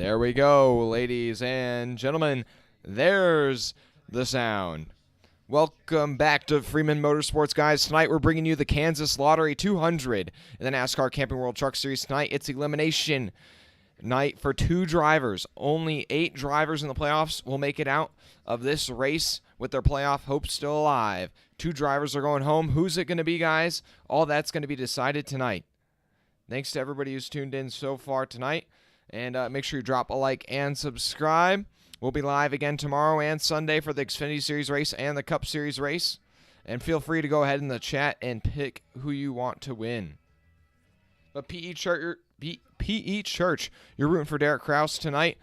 There we go, ladies and gentlemen. There's the sound. Welcome back to Freeman Motorsports, guys. Tonight we're bringing you the Kansas Lottery 200 in the NASCAR Camping World Truck Series. Tonight it's elimination night for 2 drivers. Only 8 drivers in the playoffs will make it out of this race with their playoff hopes still alive. 2 drivers are going home. Who's it going to be, guys? All that's going to be decided tonight. Thanks to everybody who's tuned in so far tonight. And make sure you drop a like and subscribe. We'll be live again tomorrow and Sunday for the Xfinity Series race and the Cup Series race. And feel free to go ahead in the chat and pick who you want to win. But P.E. Church, you're rooting for Derek Kraus tonight.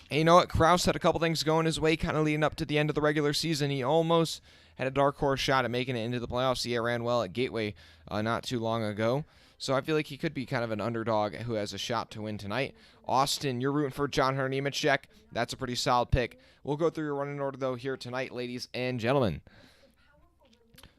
And you know what? Kraus had a couple things going his way kind of leading up to the end of the regular season. He almost had a dark horse shot at making it into the playoffs. He ran well at Gateway not too long ago. So I feel like he could be kind of an underdog who has a shot to win tonight. Austin, you're rooting for John Hunter Nemechek. That's a pretty solid pick. We'll go through your running order, though, here tonight, ladies and gentlemen.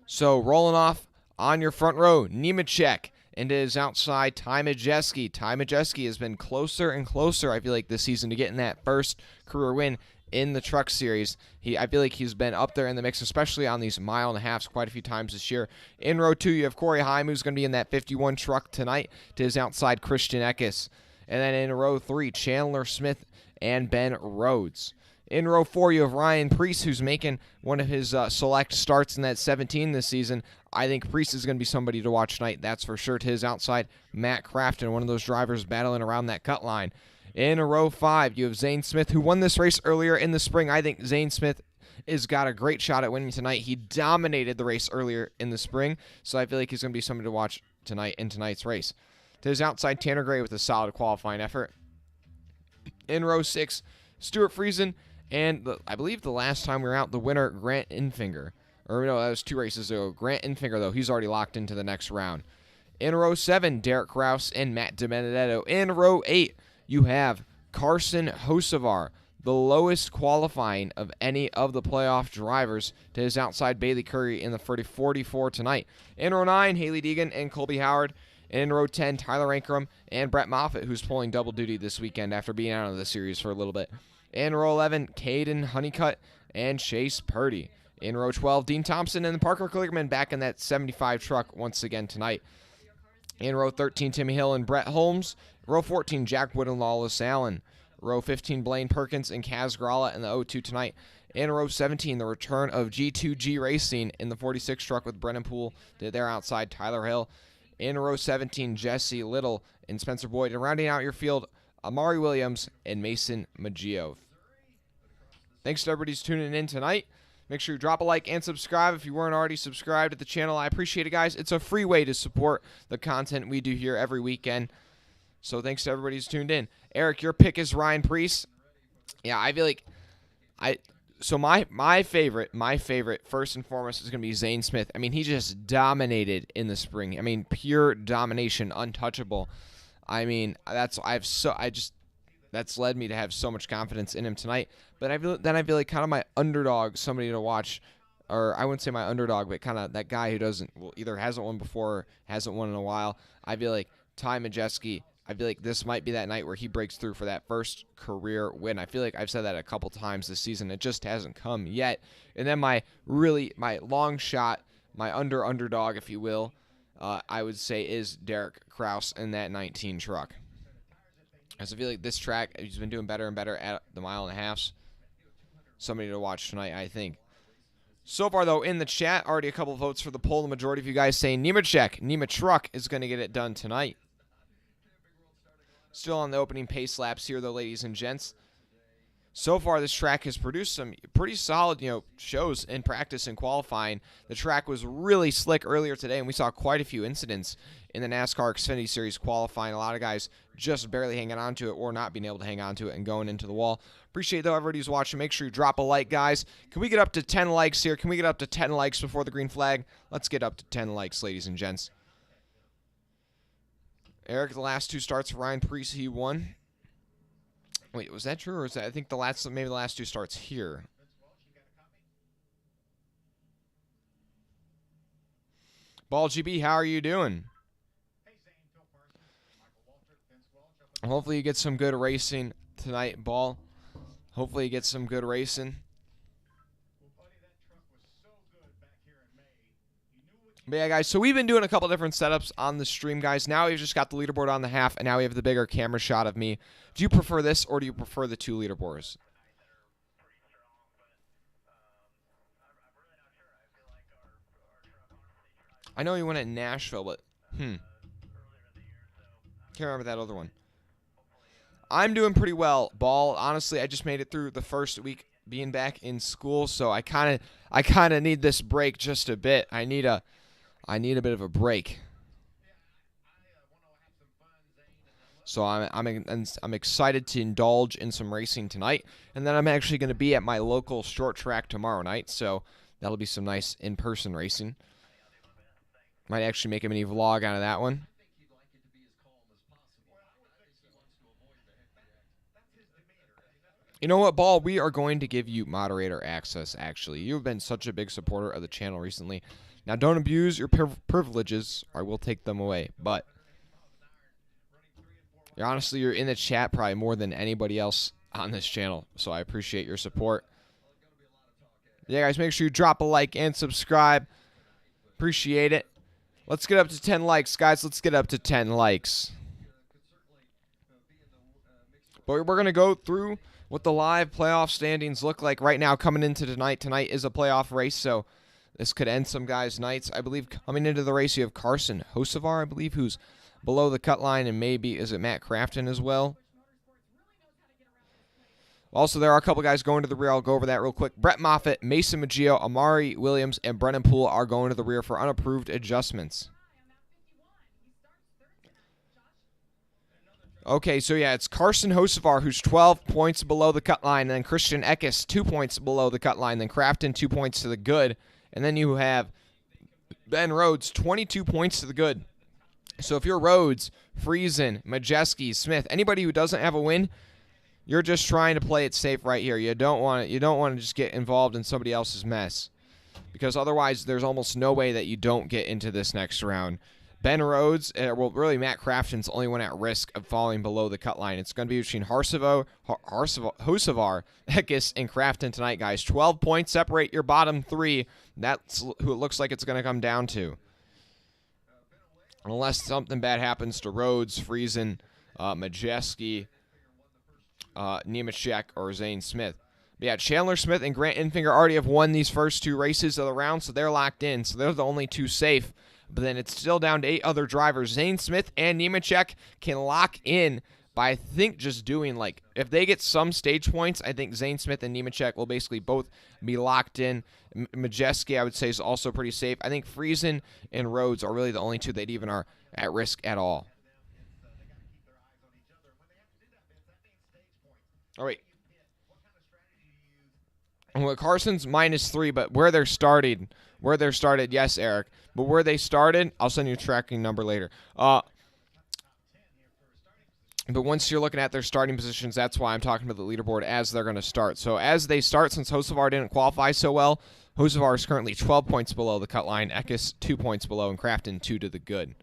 So rolling off on your front row, Nemechek. Into his outside, Ty Majeski. Ty Majeski has been closer and closer, I feel like, this season to getting that first career win in the Truck Series. I feel like he's been up there in the mix, especially on these mile-and-a-halfs quite a few times this year. In row 2, you have Corey Heim, who's going to be in that 51 truck tonight, to his outside, Christian Eckes. And then in row 3, Chandler Smith and Ben Rhodes. In row 4, you have Ryan Preece, who's making one of his select starts in that 17 this season. I think Preece is going to be somebody to watch tonight, that's for sure. To his outside, Matt Crafton, one of those drivers battling around that cut line. In row 5, you have Zane Smith, who won this race earlier in the spring. I think Zane Smith has got a great shot at winning tonight. He dominated the race earlier in the spring, so I feel like he's going to be somebody to watch tonight in tonight's race. To his outside, Tanner Gray with a solid qualifying effort. In row 6, Stuart Friesen. And I believe the last time we were out, the winner, Grant Enfinger. Or no, that was 2 races ago. Grant Enfinger, though, he's already locked into the next round. In row 7, Derek Kraus and Matt DiBenedetto. In row 8, you have Carson Hocevar, the lowest qualifying of any of the playoff drivers, to his outside, Bailey Curry in the 44 tonight. In row 9, Haley Deegan and Colby Howard. And in row 10, Tyler Ankrum and Brett Moffitt, who's pulling double duty this weekend after being out of the series for a little bit. In row 11, Caden Honeycutt and Chase Purdy. In row 12, Dean Thompson and Parker Kligerman back in that 75 truck once again tonight. In row 13, Timmy Hill and Brett Holmes. Row 14, Jack Wood and Lawless Allen. Row 15, Blaine Perkins and Kaz Gralla in the 02 tonight. In row 17, the return of G2G Racing in the 46 truck with Brennan Poole to their outside, Tyler Hill. In row 17, Jesse Little and Spencer Boyd. And rounding out your field, Amari Williams and Mason Maggio. Thanks to everybody who's tuning in tonight. Make sure you drop a like and subscribe if you weren't already subscribed to the channel. I appreciate it, guys. It's a free way to support the content we do here every weekend. So thanks to everybody who's tuned in. Eric, your pick is Ryan Preece. Yeah, I feel like my favorite first and foremost is going to be Zane Smith. I mean, he just dominated in the spring. I mean, pure domination, untouchable. I mean, that's led me to have so much confidence in him tonight. But I feel like kind of my underdog, somebody to watch, or I wouldn't say my underdog, but kind of that guy who either hasn't won before or hasn't won in a while. I feel like Ty Majeski, I feel like this might be that night where he breaks through for that first career win. I feel like I've said that a couple times this season. It just hasn't come yet. And then my long shot, my underdog, if you will, I would say is Derek Kraus in that 19 truck. As I feel like this track, he's been doing better and better at the mile-and-a-halfs. Somebody to watch tonight, I think. So far, though, in the chat, already a couple of votes for the poll. The majority of you guys saying Nemechek, Nemetruck is going to get it done tonight. Still on the opening pace laps here, though, ladies and gents. So far, this track has produced some pretty solid, shows in practice and qualifying. The track was really slick earlier today, and we saw quite a few incidents in the NASCAR Xfinity Series qualifying. A lot of guys just barely hanging on to it or not being able to hang on to it and going into the wall. Appreciate, though, everybody who's watching. Make sure you drop a like, guys. Can we get up to 10 likes here? Can we get up to 10 likes before the green flag? Let's get up to 10 likes, ladies and gents. Eric, the last 2 starts for Ryan Preece, he won. Wait, was that true, or is that? I think maybe the last 2 starts here. Ball GB, how are you doing? Hopefully you get some good racing tonight, Ball. Hopefully you get some good racing. But yeah, guys, so we've been doing a couple different setups on the stream, guys. Now we've just got the leaderboard on the half, and now we have the bigger camera shot of me. Do you prefer this, or do you prefer the 2 leaderboards? I know you went at Nashville, but can't remember that other one. I'm doing pretty well, Ball. Honestly, I just made it through the first week being back in school, so I kind of need this break just a bit. I need a bit of a break. So I'm excited to indulge in some racing tonight, and then I'm actually going to be at my local short track tomorrow night, so that'll be some nice in-person racing. Might actually make a mini vlog out of that one. You know what, Ball? We are going to give you moderator access, actually. You've been such a big supporter of the channel recently. Now, don't abuse your privileges, or I will take them away. But, honestly, you're in the chat probably more than anybody else on this channel. So I appreciate your support. Yeah, guys, make sure you drop a like and subscribe. Appreciate it. Let's get up to 10 likes, guys. Let's get up to 10 likes. But we're going to go through what the live playoff standings look like right now coming into tonight. Tonight is a playoff race, so this could end some guys' nights. I believe coming into the race you have Carson Hocevar, I believe, who's below the cut line, and maybe, is it Matt Crafton as well? Also, there are a couple guys going to the rear. I'll go over that real quick. Brett Moffitt, Mason Maggio, Amari Williams, and Brennan Poole are going to the rear for unapproved adjustments. Okay, so yeah, it's Carson Hocevar, who's 12 points below the cut line, and then Christian Eckes, 2 points below the cut line, then Crafton, 2 points to the good, and then you have Ben Rhodes, 22 points to the good. So if you're Rhodes, Friesen, Majeski, Smith, anybody who doesn't have a win, you're just trying to play it safe right here. You don't want to just get involved in somebody else's mess, because otherwise there's almost no way that you don't get into this next round. Ben Rhodes, well, really Matt Crafton's the only one at risk of falling below the cut line. It's going to be between Hocevar, Eckes, and Crafton tonight, guys. 12 points separate your bottom 3. That's who it looks like it's going to come down to. Unless something bad happens to Rhodes, Friesen, Majeski, Nemechek, or Zane Smith. But yeah, Chandler Smith and Grant Enfinger already have won these first 2 races of the round, so they're locked in. So they're the only 2 safe. But then it's still down to 8 other drivers. Zane Smith and Nemechek can lock in by, I think, just doing, like, if they get some stage points, I think Zane Smith and Nemechek will basically both be locked in. Majeski, I would say, is also pretty safe. I think Friesen and Rhodes are really the only 2 that even are at risk at all. All right. Well, Carson's -3, but where they're started, yes, Eric. But where they started, I'll send you a tracking number later. But once you're looking at their starting positions, that's why I'm talking about the leaderboard as they're going to start. So as they start, since Hocevar didn't qualify so well, Hocevar is currently 12 points below the cut line, Eckes 2 points below, and Crafton 2 to the good.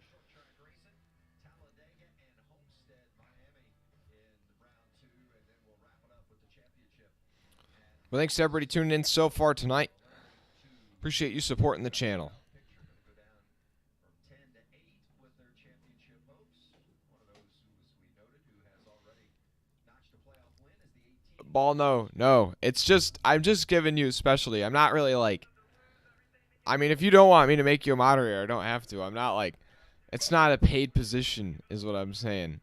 Well, thanks to everybody tuning in so far tonight. Appreciate you supporting the channel. Ball, no. It's just, I'm just giving you especially. I'm not really like, I mean, if you don't want me to make you a moderator, I don't have to. I'm not like, it's not a paid position is what I'm saying.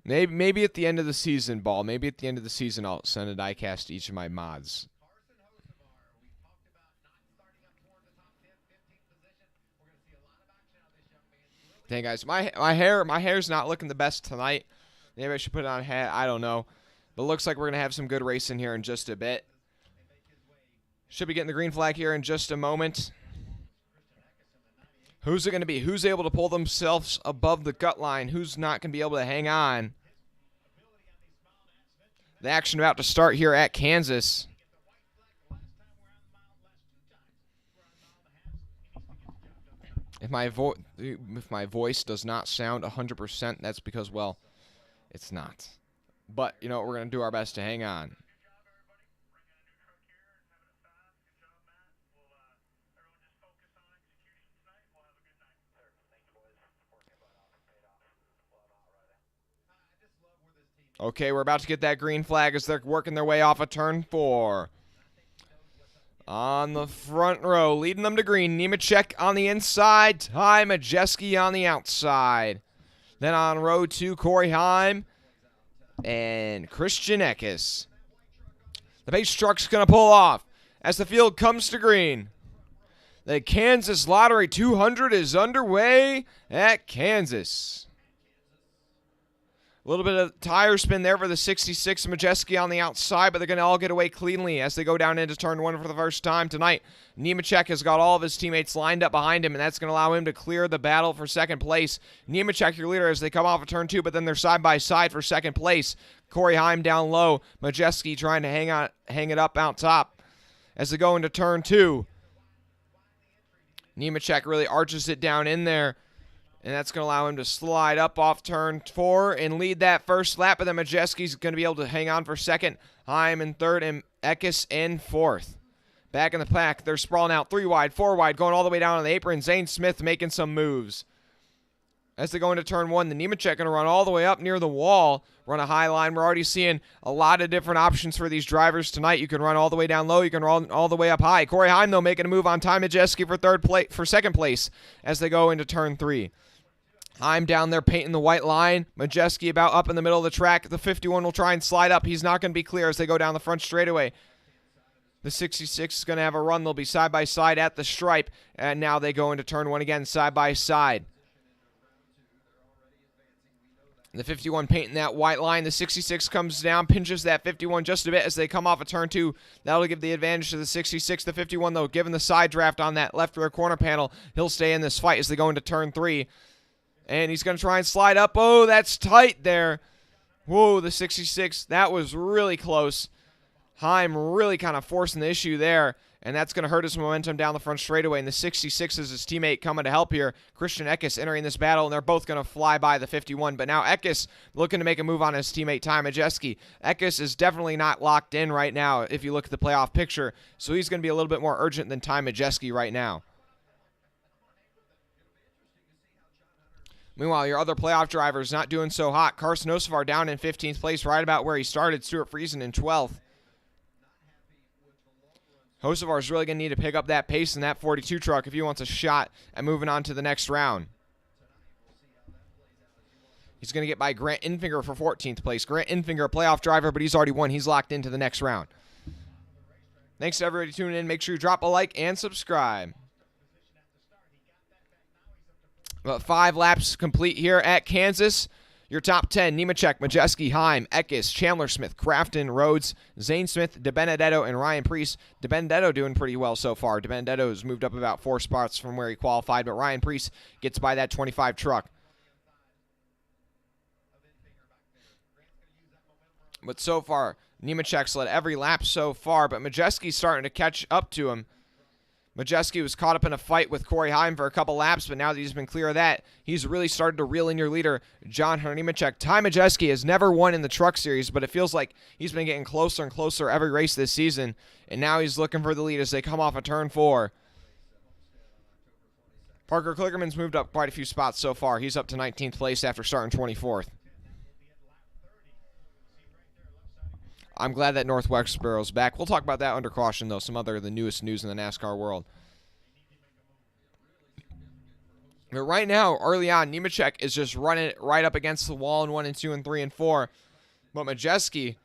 Maybe at the end of the season, Ball. Maybe at the end of the season, I'll send a diecast to each of my mods. Dang, guys, my hair's not looking the best tonight. Maybe I should put on a hat. I don't know. But it looks like we're gonna have some good racing here in just a bit. Should be getting the green flag here in just a moment. Who's it going to be? Who's able to pull themselves above the cut line? Who's not going to be able to hang on? The action about to start here at Kansas. If my voice does not sound 100%, that's because, well, it's not. But, you know, we're going to do our best to hang on. Okay, we're about to get that green flag as they're working their way off of turn 4. On the front row, leading them to green, Nemechek on the inside, Ty Majeski on the outside. Then on row 2, Corey Heim and Christian Eckes. The base truck's going to pull off as the field comes to green. The Kansas Lottery 200 is underway at Kansas. A little bit of tire spin there for the 66 Majeski on the outside, but they're going to all get away cleanly as they go down into turn 1 for the first time tonight. Nemechek has got all of his teammates lined up behind him, and that's going to allow him to clear the battle for second place. Nemechek, your leader, as they come off of turn 2, but then they're side by side for second place. Corey Heim down low. Majeski trying to hang it up out top as they go into turn 2. Nemechek really arches it down in there. And that's going to allow him to slide up off turn 4 and lead that first lap. But then Majeski's going to be able to hang on for second. Heim in third and Eckes in fourth. Back in the pack, they're sprawling out 3 wide, 4 wide, going all the way down on the apron. Zane Smith making some moves. As they go into turn 1, the Nemechek going to run all the way up near the wall, run a high line. We're already seeing a lot of different options for these drivers tonight. You can run all the way down low. You can run all the way up high. Corey Heim, though, making a move on Ty Majeski for second place as they go into turn 3. Heim down there painting the white line. Majeski about up in the middle of the track. The 51 will try and slide up. He's not going to be clear as they go down the front straightaway. The 66 is going to have a run. They'll be side by side at the stripe. And now they go into turn 1 again, side by side. The 51 painting that white line. The 66 comes down, pinches that 51 just a bit as they come off of turn 2. That'll give the advantage to the 66. The 51, though, given the side draft on that left rear corner panel, he'll stay in this fight as they go into turn 3. And he's going to try and slide up. Oh, that's tight there. Whoa, the 66. That was really close. Heim really kind of forcing the issue there. And that's going to hurt his momentum down the front straightaway. And the 66 is his teammate coming to help here. Christian Eckes entering this battle. And they're both going to fly by the 51. But now Eckes looking to make a move on his teammate, Ty Majeski. Eckes is definitely not locked in right now if you look at the playoff picture. So he's going to be a little bit more urgent than Ty Majeski right now. Meanwhile, your other playoff drivers not doing so hot. Carson Osevar down in 15th place, right about where he started. Stuart Friesen in 12th. Osevar is really going to need to pick up that pace in that 42 truck if he wants a shot at moving on to the next round. He's going to get by Grant Infinger for 14th place. Grant Infinger, a playoff driver, but he's already won. He's locked into the next round. Thanks to everybody tuning in. Make sure you drop a like and subscribe. About 5 laps complete here at Kansas. Your top 10, Nemechek, Majeski, Heim, Eckes, Chandler Smith, Crafton, Rhodes, Zane Smith, DeBenedetto, and Ryan Preece. DeBenedetto doing pretty well so far. DeBenedetto has moved up about 4 spots from where he qualified, but Ryan Preece gets by that 25 truck. But so far, Nemechek's led every lap so far, but Majeski's starting to catch up to him. Majeski was caught up in a fight with Corey Heim for a couple laps, but now that he's been clear of that, he's really started to reel in your leader, John Nemechek. Ty Majeski has never won in the Truck Series, but it feels like he's been getting closer and closer every race this season, and now he's looking for the lead as they come off of turn 4. Parker Klickerman's moved up quite a few spots so far. He's up to 19th place after starting 24th. I'm glad that North Westboro's back. We'll talk about that under caution, though. Some other of the newest news in the NASCAR world. But right now, early on, Nemechek is just running it right up against the wall in 1 and 2 and 3 and 4. But Majeski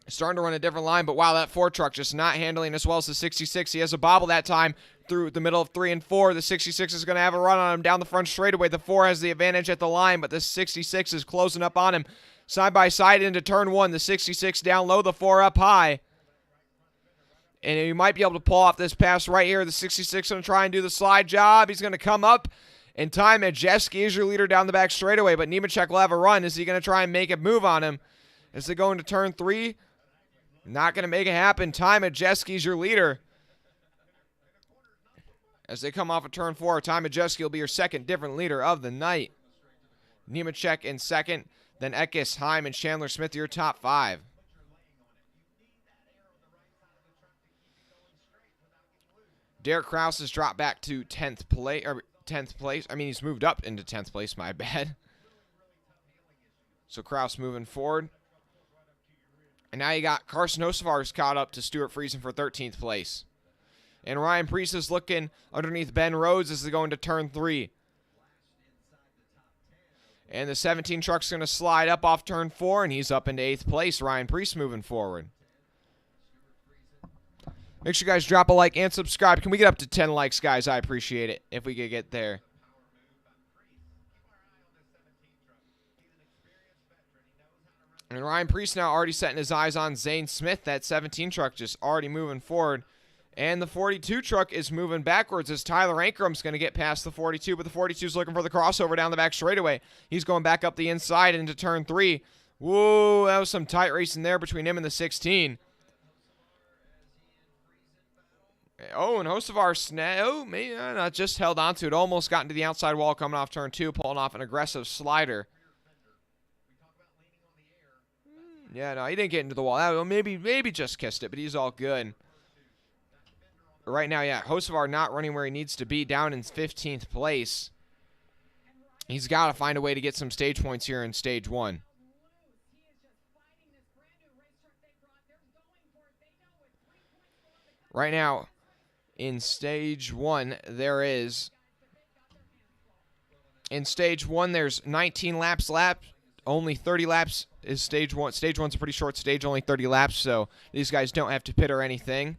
is starting to run a different line. But wow, that 4 truck just not handling as well as the 66. He has a bobble that time through the middle of 3 and 4. The 66 is going to have a run on him down the front straightaway. The 4 has the advantage at the line, but the 66 is closing up on him. Side by side into turn 1, the 66 down low, the 4 up high. And he might be able to pull off this pass right here. The 66 going to try and do the slide job. He's going to come up. And Ty Majeski is your leader down the back straightaway, but Nemechek will have a run. Is he going to try and make a move on him as they go into turn 3? Not going to make it happen. Ty Majeski is your leader. As they come off of turn 4, Ty Majeski will be your second different leader of the night. Nemechek in second, then Eckes, Heim, and Chandler Smith, your top 5. Derek Kraus has dropped back to 10th place. I mean, he's moved up into 10th place, my bad. So Kraus moving forward. And now you got Carson Hocevar's caught up to Stuart Friesen for 13th place. And Ryan Preece is looking underneath Ben Rhodes as they go into turn 3. And the 17 truck's going to slide up off turn 4, and he's up into 8th place. Ryan Preece moving forward. Make sure you guys drop a like and subscribe. Can we get up to 10 likes, guys? I appreciate it if we could get there. And Ryan Preece now already setting his eyes on Zane Smith. That 17 truck just already moving forward. And the 42 truck is moving backwards as Tyler Ankram's going to get past the 42, but the 42 is looking for the crossover down the back straightaway. He's going back up the inside into turn 3. Whoa, that was some tight racing there between him and the 16. Oh, and Hocevar just held on to it. Almost got into the outside wall coming off turn 2, pulling off an aggressive slider. Yeah, no, he didn't get into the wall. Maybe just kissed it, but he's all good. Right now, yeah, Hocevar not running where he needs to be, down in 15th place. He's got to find a way to get some stage points here in stage 1. Right now, in stage 1, there's 19 laps. Only 30 laps is stage 1. Stage 1's a pretty short stage, only 30 laps, so these guys don't have to pit or anything.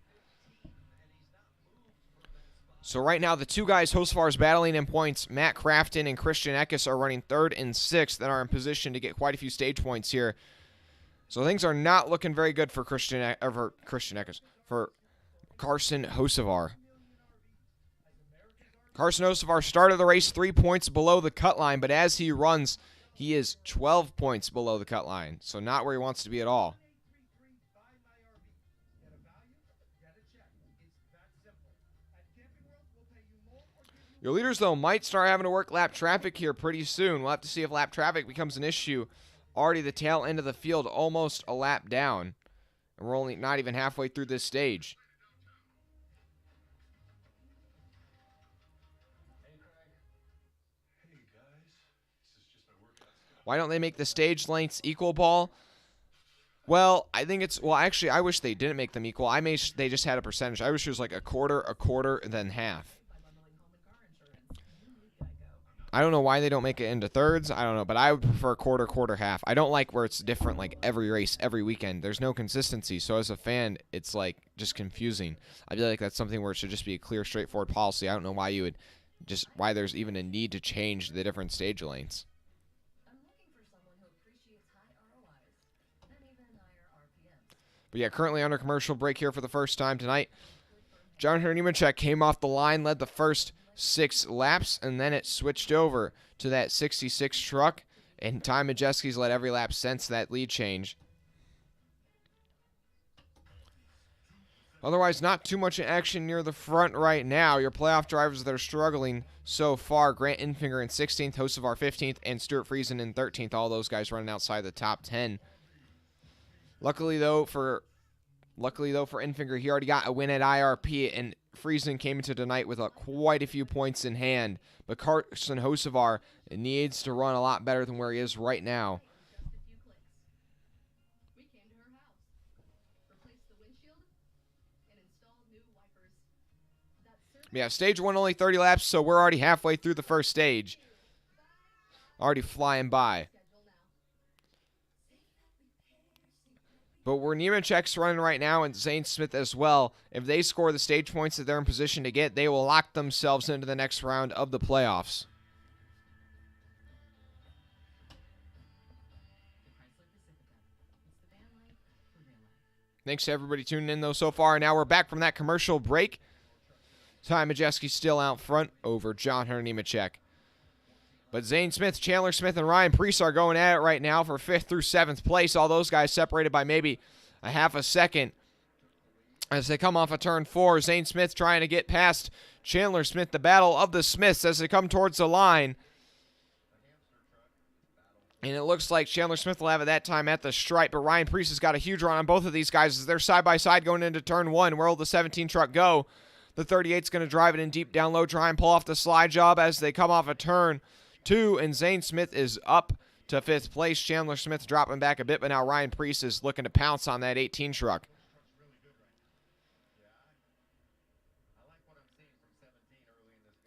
So right now, the two guys Hocevar's battling in points, Matt Crafton and Christian Eckes, are running 3rd and 6th and are in position to get quite a few stage points here. So things are not looking very good for Carson Hocevar. Carson Hocevar started the race 3 points below the cut line, but as he runs, he is 12 points below the cut line, so not where he wants to be at all. Your leaders, though, might start having to work lap traffic here pretty soon. We'll have to see if lap traffic becomes an issue. Already the tail end of the field, almost a lap down. And we're only not even halfway through this stage. Why don't they make the stage lengths equal, Paul? Well, I think it's... Well, actually, I wish they didn't make them equal. They just had a percentage. I wish it was like a quarter, and then half. I don't know why they don't make it into thirds. I don't know, but I would prefer quarter, half. I don't like where it's different like every race, every weekend. There's no consistency, so as a fan, it's like just confusing. I feel like that's something where it should just be a clear, straightforward policy. I don't know why you would why there's even a need to change the different stage lanes. But yeah, currently under commercial break here for the first time tonight. John Nemechek came off the line, led the first 6 laps, and then it switched over to that 66 truck, and Ty Majeski's led every lap since that lead change. Otherwise, not too much action near the front right now. Your playoff drivers that are struggling so far, Grant Infinger in 16th, Hocevar 15th, and Stuart Friesen in 13th. All those guys running outside the top 10. Luckily though for Infinger, he already got a win at IRP, and Friesen came into tonight with quite a few points in hand. But Carson Hocevar needs to run a lot better than where he is right now. Yeah, stage 1 only 30 laps, so we're already halfway through the first stage. Already flying by. But where Nemechek's running right now, and Zane Smith as well, if they score the stage points that they're in position to get, they will lock themselves into the next round of the playoffs. Thanks to everybody tuning in, though, so far. Now we're back from that commercial break. Ty Majeski still out front over John Hunter Nemechek. But Zane Smith, Chandler Smith, and Ryan Preece are going at it right now for 5th through 7th place. All those guys separated by maybe a half a second as they come off of turn 4. Zane Smith trying to get past Chandler Smith, the battle of the Smiths as they come towards the line. And it looks like Chandler Smith will have it that time at the stripe, but Ryan Preece has got a huge run on both of these guys as they're side-by-side going into turn one. Where will the 17 truck go? The 38's going to drive it in deep down low, try and pull off the slide job as they come off a turn two, and Zane Smith is up to 5th place. Chandler Smith dropping back a bit, but now Ryan Preece is looking to pounce on that 18 truck.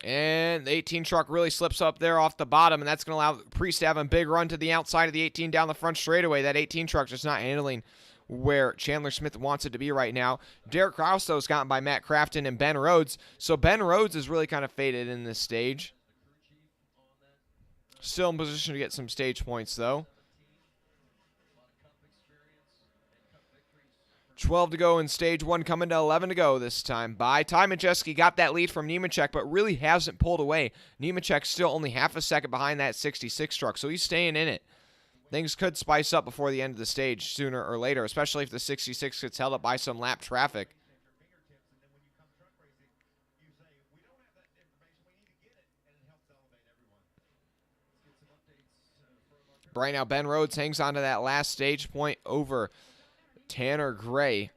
And the 18 truck really slips up there off the bottom, and that's going to allow Priest to have a big run to the outside of the 18 down the front straightaway. That 18 truck just not handling where Chandler Smith wants it to be right now. Derek Krause, though, is gotten by Matt Crafton and Ben Rhodes, so Ben Rhodes is really kind of faded in this stage. Still in position to get some stage points, though. 12 to go in stage one, coming to 11 to go this time by Ty Majeski. Got that lead from Nemechek, but really hasn't pulled away. Nemechek's still only half a second behind that 66 truck, so he's staying in it. Things could spice up before the end of the stage sooner or later, especially if the 66 gets held up by some lap traffic. Right now, Ben Rhodes hangs on to that last stage point over Tanner Gray.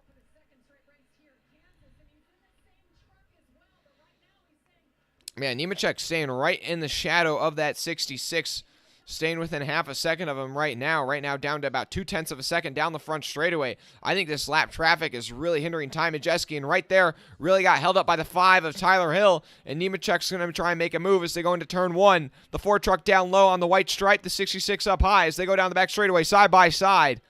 Man, Nemechek staying right in the shadow of that 66, staying within half a second of him right now. Right now down to about 0.2 of a second down the front straightaway. I think this lap traffic is really hindering Ty Majeski, and right there really got held up by the 5 of Tyler Hill, and Nemechek's going to try and make a move as they go into turn one. The 4 truck down low on the white stripe, the 66 up high as they go down the back straightaway side by side.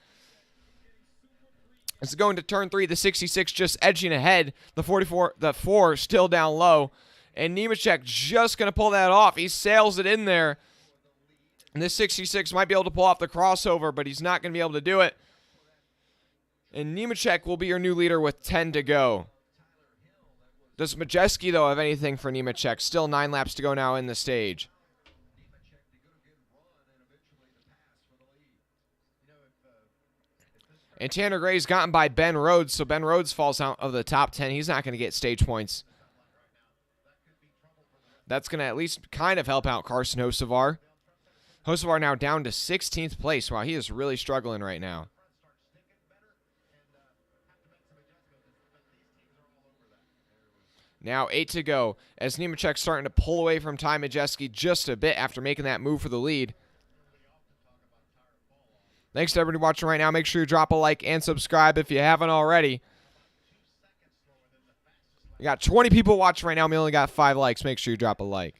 As they go into turn three, the 66 just edging ahead, the 4 still down low, and Nemechek just going to pull that off. He sails it in there. And this 66 might be able to pull off the crossover, but he's not going to be able to do it. And Nemechek will be your new leader with 10 to go. Does Majeski, though, have anything for Nemechek? Still 9 laps to go now in the stage. And Tanner Gray's gotten by Ben Rhodes, so Ben Rhodes falls out of the top 10. He's not going to get stage points. That's going to at least kind of help out Carson Hocevar. Hocevar now down to 16th place. Wow, he is really struggling right now. Now 8 to go as Nemechek's starting to pull away from Ty Majeski just a bit after making that move for the lead. Thanks to everybody watching right now. Make sure you drop a like and subscribe if you haven't already. We got 20 people watching right now. We only got 5 likes. Make sure you drop a like.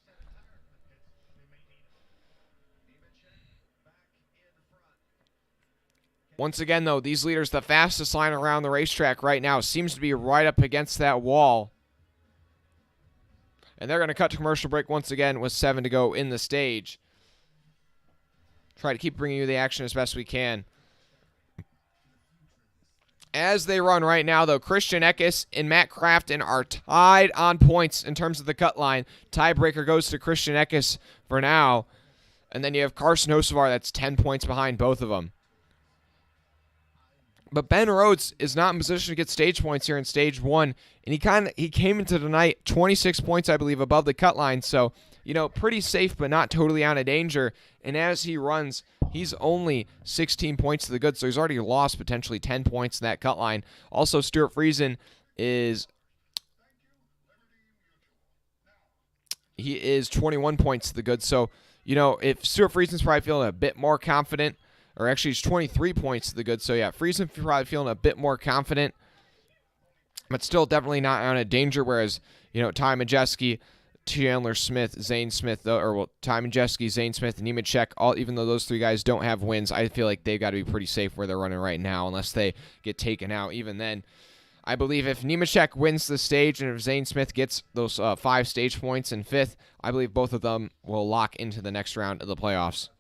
Once again, though, these leaders, the fastest line around the racetrack right now seems to be right up against that wall. And they're going to cut to commercial break once again with 7 to go in the stage. Try to keep bringing you the action as best we can. As they run right now, though, Christian Eckes and Matt Crafton are tied on points in terms of the cut line. Tiebreaker goes to Christian Eckes for now. And then you have Carson Hocevar that's 10 points behind both of them. But Ben Rhodes is not in position to get stage points here in stage one. And he came into the night 26 points, I believe, above the cut line. So, you know, pretty safe, but not totally out of danger. And as he runs, he's only 16 points to the good. So he's already lost potentially 10 points in that cut line. Also, Stuart Friesen is 21 points to the good. So, you know, if Stuart Friesen's probably feeling a bit more confident, or actually he's 23 points to the good. So, yeah, Friesen probably feeling a bit more confident, but still definitely not out of danger. Whereas, you know, Ty Majeski, Chandler Smith, Zane Smith, Ty Majeski, Zane Smith, and Nemechek, even though those 3 guys don't have wins, I feel like they've got to be pretty safe where they're running right now unless they get taken out. Even then, I believe if Nemechek wins the stage and if Zane Smith gets those 5 stage points in 5th, I believe both of them will lock into the next round of the playoffs.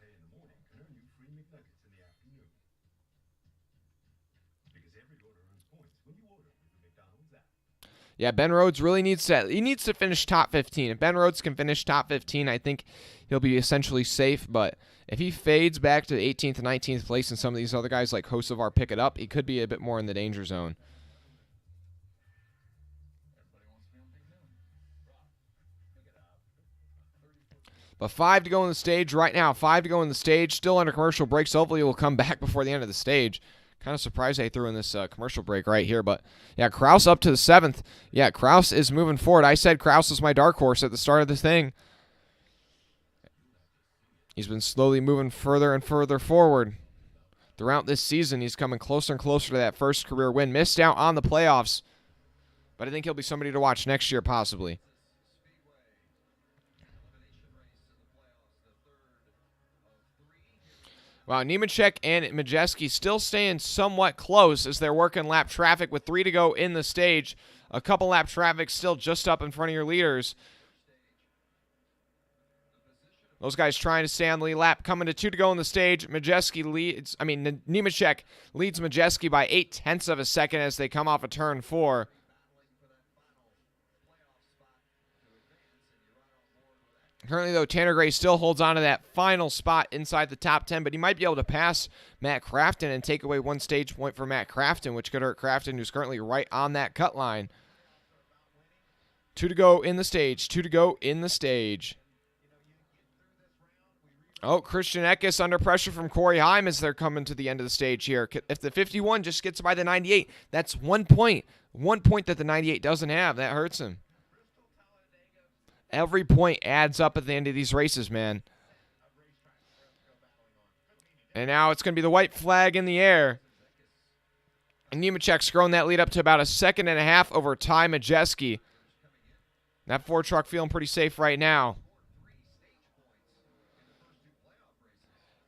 Yeah, Ben Rhodes really needs to finish top 15. If Ben Rhodes can finish top 15, I think he'll be essentially safe. But if he fades back to 18th and 19th place and some of these other guys like Hocevar pick it up, he could be a bit more in the danger zone. But 5 to go in the stage right now. 5 to go in the stage. Still under commercial break, so hopefully we'll come back before the end of the stage. Kind of surprised they threw in this commercial break right here. But, yeah, Kraus up to the 7th. Yeah, Kraus is moving forward. I said Kraus was my dark horse at the start of this thing. He's been slowly moving further and further forward. Throughout this season, he's coming closer and closer to that first career win. Missed out on the playoffs. But I think he'll be somebody to watch next year, possibly. Wow, Nemechek and Majeski still staying somewhat close as they're working lap traffic with 3 to go in the stage. A couple lap traffic still just up in front of your leaders. Those guys trying to stay on the lead lap. Coming to 2 to go in the stage. Nemechek leads Majeski by 0.8 of a second as they come off of turn 4. Currently, though, Tanner Gray still holds on to that final spot inside the top 10, but he might be able to pass Matt Crafton and take away 1 stage point for Matt Crafton, which could hurt Crafton, who's currently right on that cut line. 2 to go in the stage. 2 to go in the stage. Oh, Christian Eckes under pressure from Corey Heim as they're coming to the end of the stage here. If the 51 just gets by the 98, that's 1 point. 1 point that the 98 doesn't have. That hurts him. Every point adds up at the end of these races, man. And now it's going to be the white flag in the air. And Nemechek's grown that lead up to about 1.5 seconds over Ty Majeski. That Ford truck feeling pretty safe right now.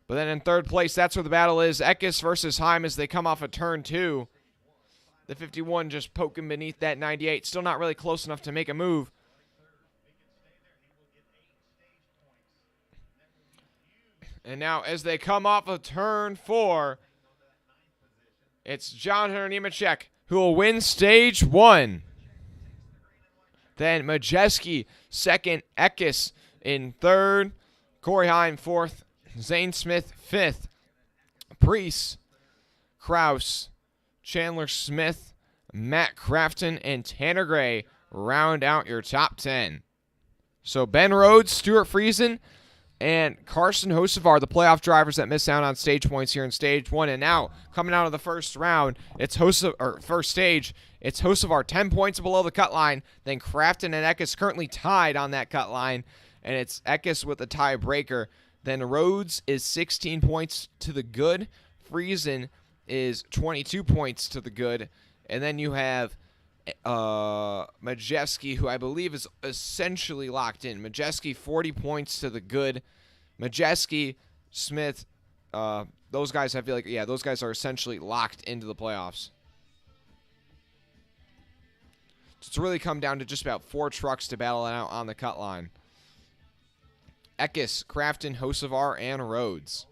But then in third place, that's where the battle is. Eckes versus Heim as they come off of turn 2. The 51 just poking beneath that 98. Still not really close enough to make a move. And now as they come off of turn 4, it's John Hunter Nemechek who will win stage 1. Then Majeski second, Eckes in third, Corey Heim fourth, Zane Smith fifth, Priest, Kraus, Chandler Smith, Matt Crafton, and Tanner Gray round out your top 10. So Ben Rhodes, Stuart Friesen, and Carson Hocevar, the playoff drivers that miss out on stage points here in stage 1. And now, coming out of the first round, it's first stage, it's Hocevar 10 points below the cut line. Then Crafton and Eckes currently tied on that cut line. And it's Eckes with the tiebreaker. Then Rhodes is 16 points to the good. Friesen is 22 points to the good. And then you have Majeski, who I believe is essentially locked in. Majeski 40 points to the good. Majeski, Smith, those guys, I feel like, yeah, those guys are essentially locked into the playoffs. It's really come down to just about 4 trucks to battle it out on the cut line. Eckes, Crafton, Hocevar, and Rhodes.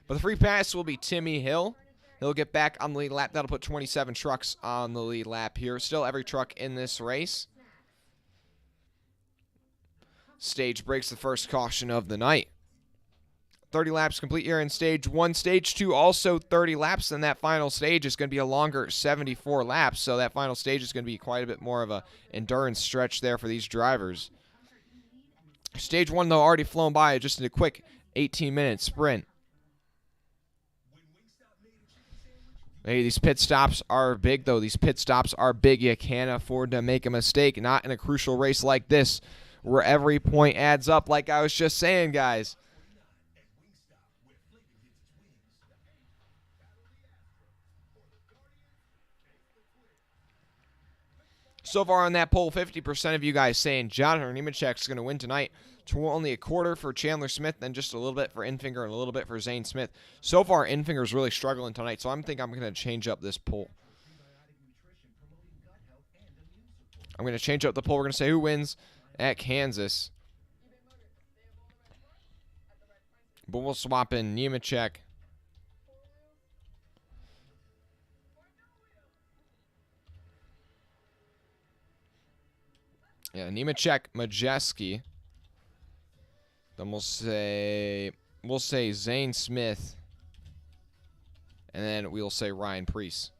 But the free pass will be Timmy Hill. He'll get back on the lead lap. That'll put 27 trucks on the lead lap here. Still every truck in this race. Stage breaks the first caution of the night. 30 laps complete here in stage 1. Stage 2 also 30 laps. Then that final stage is going to be a longer 74 laps. So that final stage is going to be quite a bit more of a endurance stretch there for these drivers. Stage 1, though, already flown by just in a quick 18-minute sprint. Hey, these pit stops are big, though. These pit stops are big. You can't afford to make a mistake. Not in a crucial race like this, where every point adds up, like I was just saying, guys. So far on that poll, 50% of you guys saying John Hunter Nemechek is going to win tonight. Only a quarter for Chandler Smith, and just a little bit for Infinger and a little bit for Zane Smith. So far, Infinger's really struggling tonight, so I think I'm going to change up this poll. I'm going to change up the poll. We're going to say who wins at Kansas. But we'll swap in Nemechek. Yeah, Nemechek, Majeski. Then we'll say Zane Smith. And then we'll say Ryan Priest.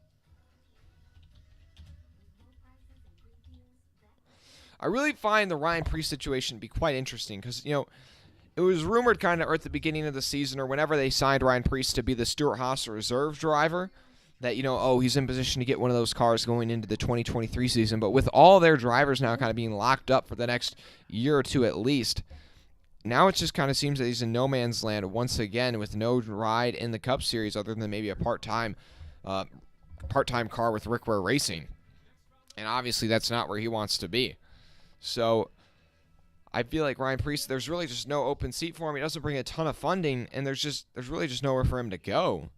I really find the Ryan Preece situation to be quite interesting because, it was rumored kind of at the beginning of the season or whenever they signed Ryan Preece to be the Stewart-Haas reserve driver that, he's in position to get one of those cars going into the 2023 season. But with all their drivers now kind of being locked up for the next year or two at least, now it just kind of seems that he's in no man's land once again with no ride in the Cup Series other than maybe a part-time car with Rick Ware Racing. And obviously that's not where he wants to be. So I feel like Ryan Preece, there's really just no open seat for him. He doesn't bring a ton of funding, and there's really just nowhere for him to go.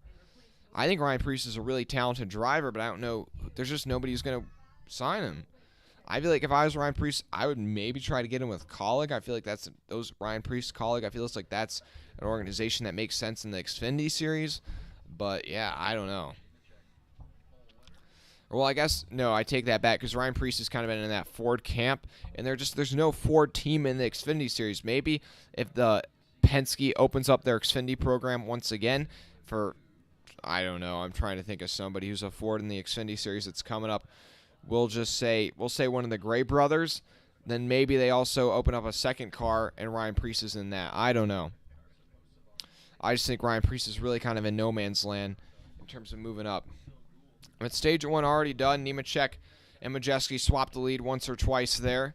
I think Ryan Preece is a really talented driver, but I don't know. There's just nobody who's going to sign him. I feel like if I was Ryan Preece, I would maybe try to get him with Colleague. I feel like those Ryan Preece, Colleague, I feel it's like that's an organization that makes sense in the Xfinity series. But, yeah, I don't know. Well, I guess, no, I take that back because Ryan Preece has kind of been in that Ford camp, and there's no Ford team in the Xfinity series. Maybe if the Penske opens up their Xfinity program once again for, I don't know, I'm trying to think of somebody who's a Ford in the Xfinity series that's coming up. We'll say one of the Gray brothers. Then maybe they also open up a second car and Ryan Preece is in that. I don't know. I just think Ryan Preece is really kind of in no man's land in terms of moving up. With stage 1 already done, Nemechek and Majeski swapped the lead once or twice there.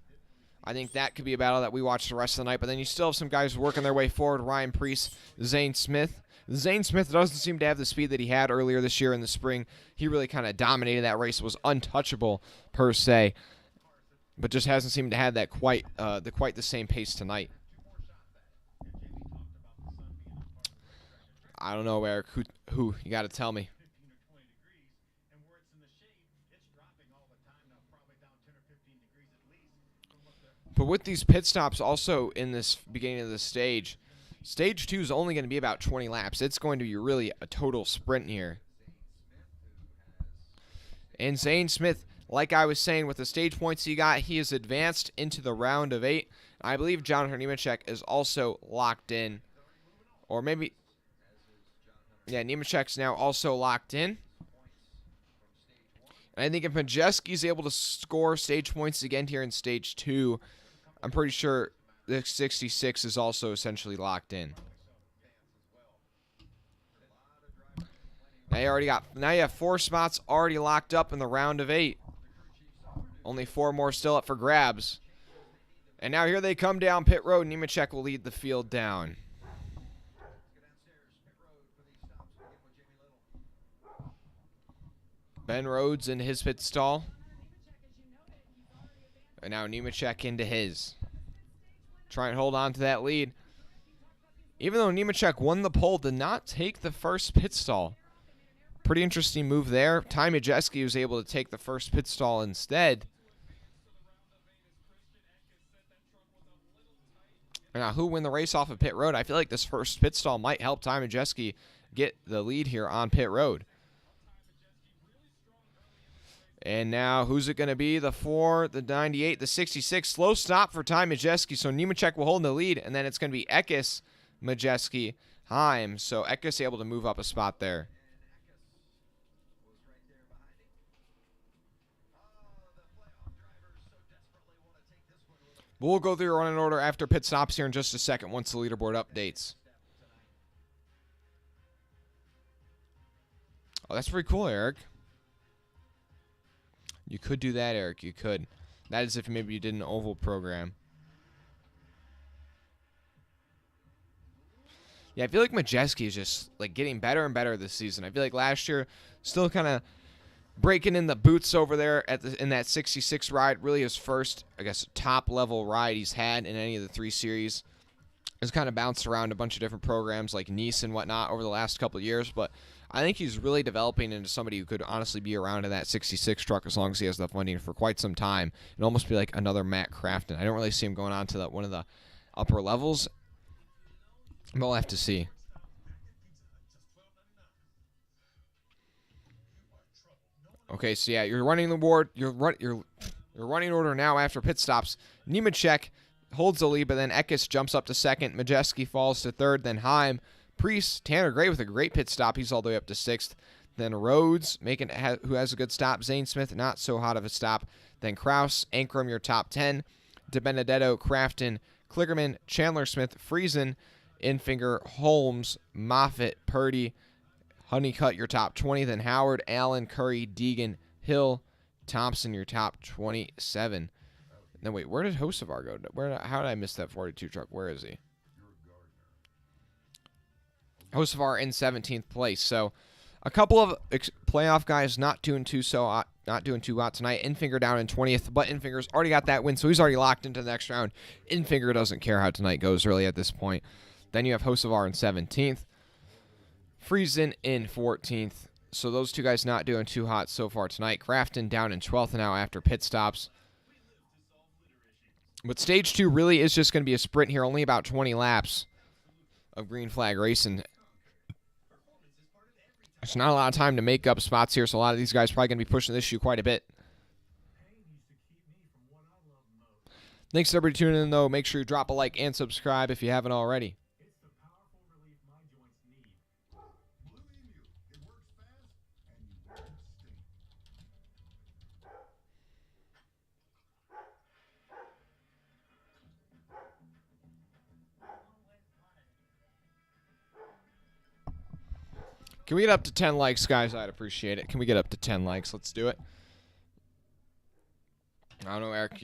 I think that could be a battle that we watch the rest of the night. But then you still have some guys working their way forward. Ryan Preece, Zane Smith. Zane Smith doesn't seem to have the speed that he had earlier this year in the spring. He really kind of dominated that race, was untouchable per se, but just hasn't seemed to have that quite the same pace tonight. I don't know, Eric. Who? You got to tell me. But with these pit stops also in this beginning of the stage, Stage 2 is only going to be about 20 laps. It's going to be really a total sprint here. And Zane Smith, like I was saying, with the stage points he got, he is advanced into the round of 8. I believe Jonathan Nemechek is also locked in. Or maybe, yeah, Nemechek's now also locked in. And I think if Majeski's able to score stage points again here in Stage 2, I'm pretty sure the 66 is also essentially locked in. Now you have 4 spots already locked up in the round of 8. Only 4 more still up for grabs. And now here they come down pit road. Nemechek will lead the field down. Ben Rhodes in his pit stall. And now Nemechek into his. Try and hold on to that lead. Even though Nemechek won the pole, did not take the first pit stall. Pretty interesting move there. Ty Majeski was able to take the first pit stall instead. Now, who win the race off of pit road? I feel like this first pit stall might help Ty Majeski get the lead here on pit road. And now, who's it going to be? The 4, the 98, the 66. Slow stop for Ty Majeski. So Nemechek will hold the lead. And then it's going to be Eckes, Majeski, Heim. So Eckes able to move up a spot there. We'll go through your running order after pit stops here in just a second once the leaderboard updates. Oh, that's pretty cool, Eric. You could do that, Eric. You could. That is if maybe you did an oval program. Yeah, I feel like Majeski is just like getting better and better this season. I feel like last year, still kind of breaking in the boots over there in that 66 ride. Really his first, I guess, top-level ride he's had in any of the 3 series. He's kind of bounced around a bunch of different programs like Nice and whatnot over the last couple of years, but I think he's really developing into somebody who could honestly be around in that 66 truck as long as he has the funding for quite some time. It'd almost be like another Matt Crafton. I don't really see him going on to one of the upper levels, but we'll have to see. Okay, so yeah, you're running the board. Your running order now after pit stops. Nemechek holds the lead, but then Eckes jumps up to second. Majeski falls to third. Then Heim, Preece, Tanner Gray with a great pit stop. He's all the way up to 6th. Then Rhodes, who has a good stop. Zane Smith, not so hot of a stop. Then Kraus, Ankrum, your top 10. DiBenedetto, Crafton, Kligerman, Chandler Smith, Friesen, Infinger, Holmes, Moffitt, Purdy, Honeycutt, your top 20. Then Howard, Allen, Curry, Deegan, Hill, Thompson, your top 27. Then wait, where did Hocevar go? How did I miss that 42 truck? Where is he? Hocevar in 17th place. So a couple of playoff guys not doing too hot tonight. Infinger down in 20th, but Infinger's already got that win, so he's already locked into the next round. Infinger doesn't care how tonight goes really at this point. Then you have Hocevar in 17th. Friesen in 14th. So those two guys not doing too hot so far tonight. Crafton down in 12th now after pit stops. But stage 2 really is just going to be a sprint here. Only about 20 laps of green flag racing. There's not a lot of time to make up spots here, so a lot of these guys probably going to be pushing this shoe quite a bit. Thanks, everybody, tuning in, though. Make sure you drop a like and subscribe if you haven't already. Can we get up to 10 likes, guys? I'd appreciate it. Can we get up to 10 likes? Let's do it. I don't know, Eric.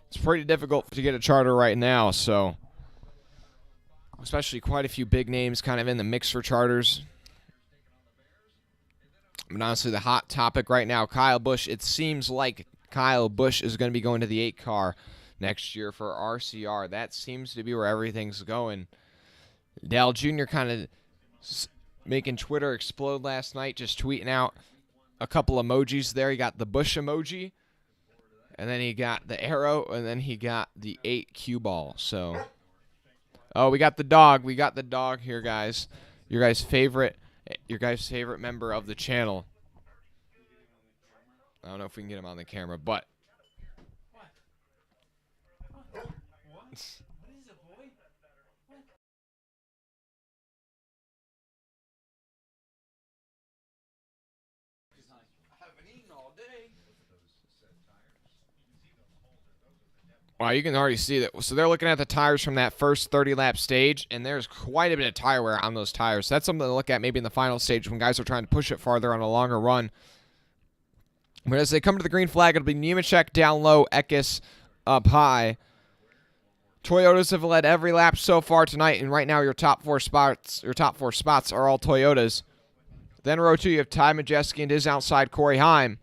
It's pretty difficult to get a charter right now, so especially quite a few big names kind of in the mix for charters. But honestly, the hot topic right now, Kyle Busch. It seems like Kyle Busch is going to be going to the 8 car next year for RCR. That seems to be where everything's going. Dale Jr. kind of making Twitter explode last night, just tweeting out a couple emojis there. He got the Bush emoji, and then he got the arrow, and then he got the 8 cue ball. So, oh, we got the dog. We got the dog here, guys. Your guys' favorite member of the channel. I don't know if we can get him on the camera, but wow, you can already see that. So they're looking at the tires from that first 30-lap stage, and there's quite a bit of tire wear on those tires. That's something to look at maybe in the final stage when guys are trying to push it farther on a longer run. But as they come to the green flag, it'll be Nemechek down low, Eckes up high. Toyotas have led every lap so far tonight, and right now your top four spots are all Toyotas. Then row 2, you have Ty Majeski and his outside Corey Heim.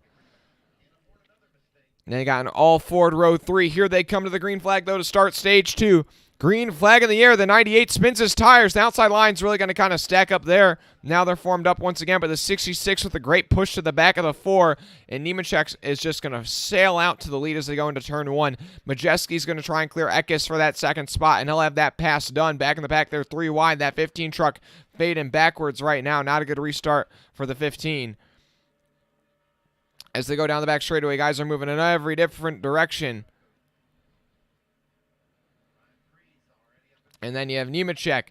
And then you got an all-Ford row 3. Here they come to the green flag, though, to start stage 2. Green flag in the air. The 98 spins his tires. The outside line's really going to kind of stack up there. Now they're formed up once again, but the 66 with a great push to the back of the 4. And Nemechek is just going to sail out to the lead as they go into turn 1. Majeski's going to try and clear Eckes for that second spot, and he'll have that pass done. Back in the back there, 3 wide. That 15 truck fading backwards right now. Not a good restart for the 15. As they go down the back straightaway, guys are moving in every different direction. And then you have Nemechek,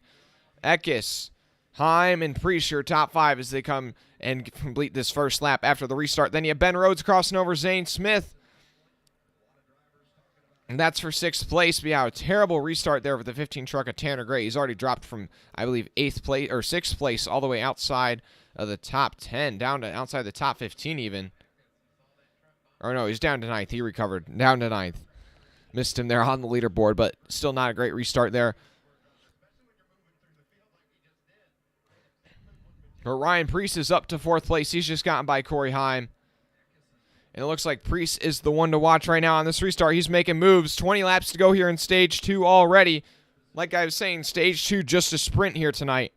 Eckes, Heim, and Priest, your top 5 as they come and complete this first lap after the restart. Then you have Ben Rhodes crossing over Zane Smith. And that's for 6th place. But yeah, a terrible restart there with the 15 truck of Tanner Gray. He's already dropped from, I believe, 8th place or 6th place all the way outside of the top 10, down to outside the top 15 even. Or no, he's down to 9th. He recovered. Down to 9th. Missed him there on the leaderboard, but still not a great restart there. But Ryan Priest is up to 4th place. He's just gotten by Corey Heim. And it looks like Priest is the one to watch right now on this restart. He's making moves. 20 laps to go here in stage 2 already. Like I was saying, stage 2 just a sprint here tonight.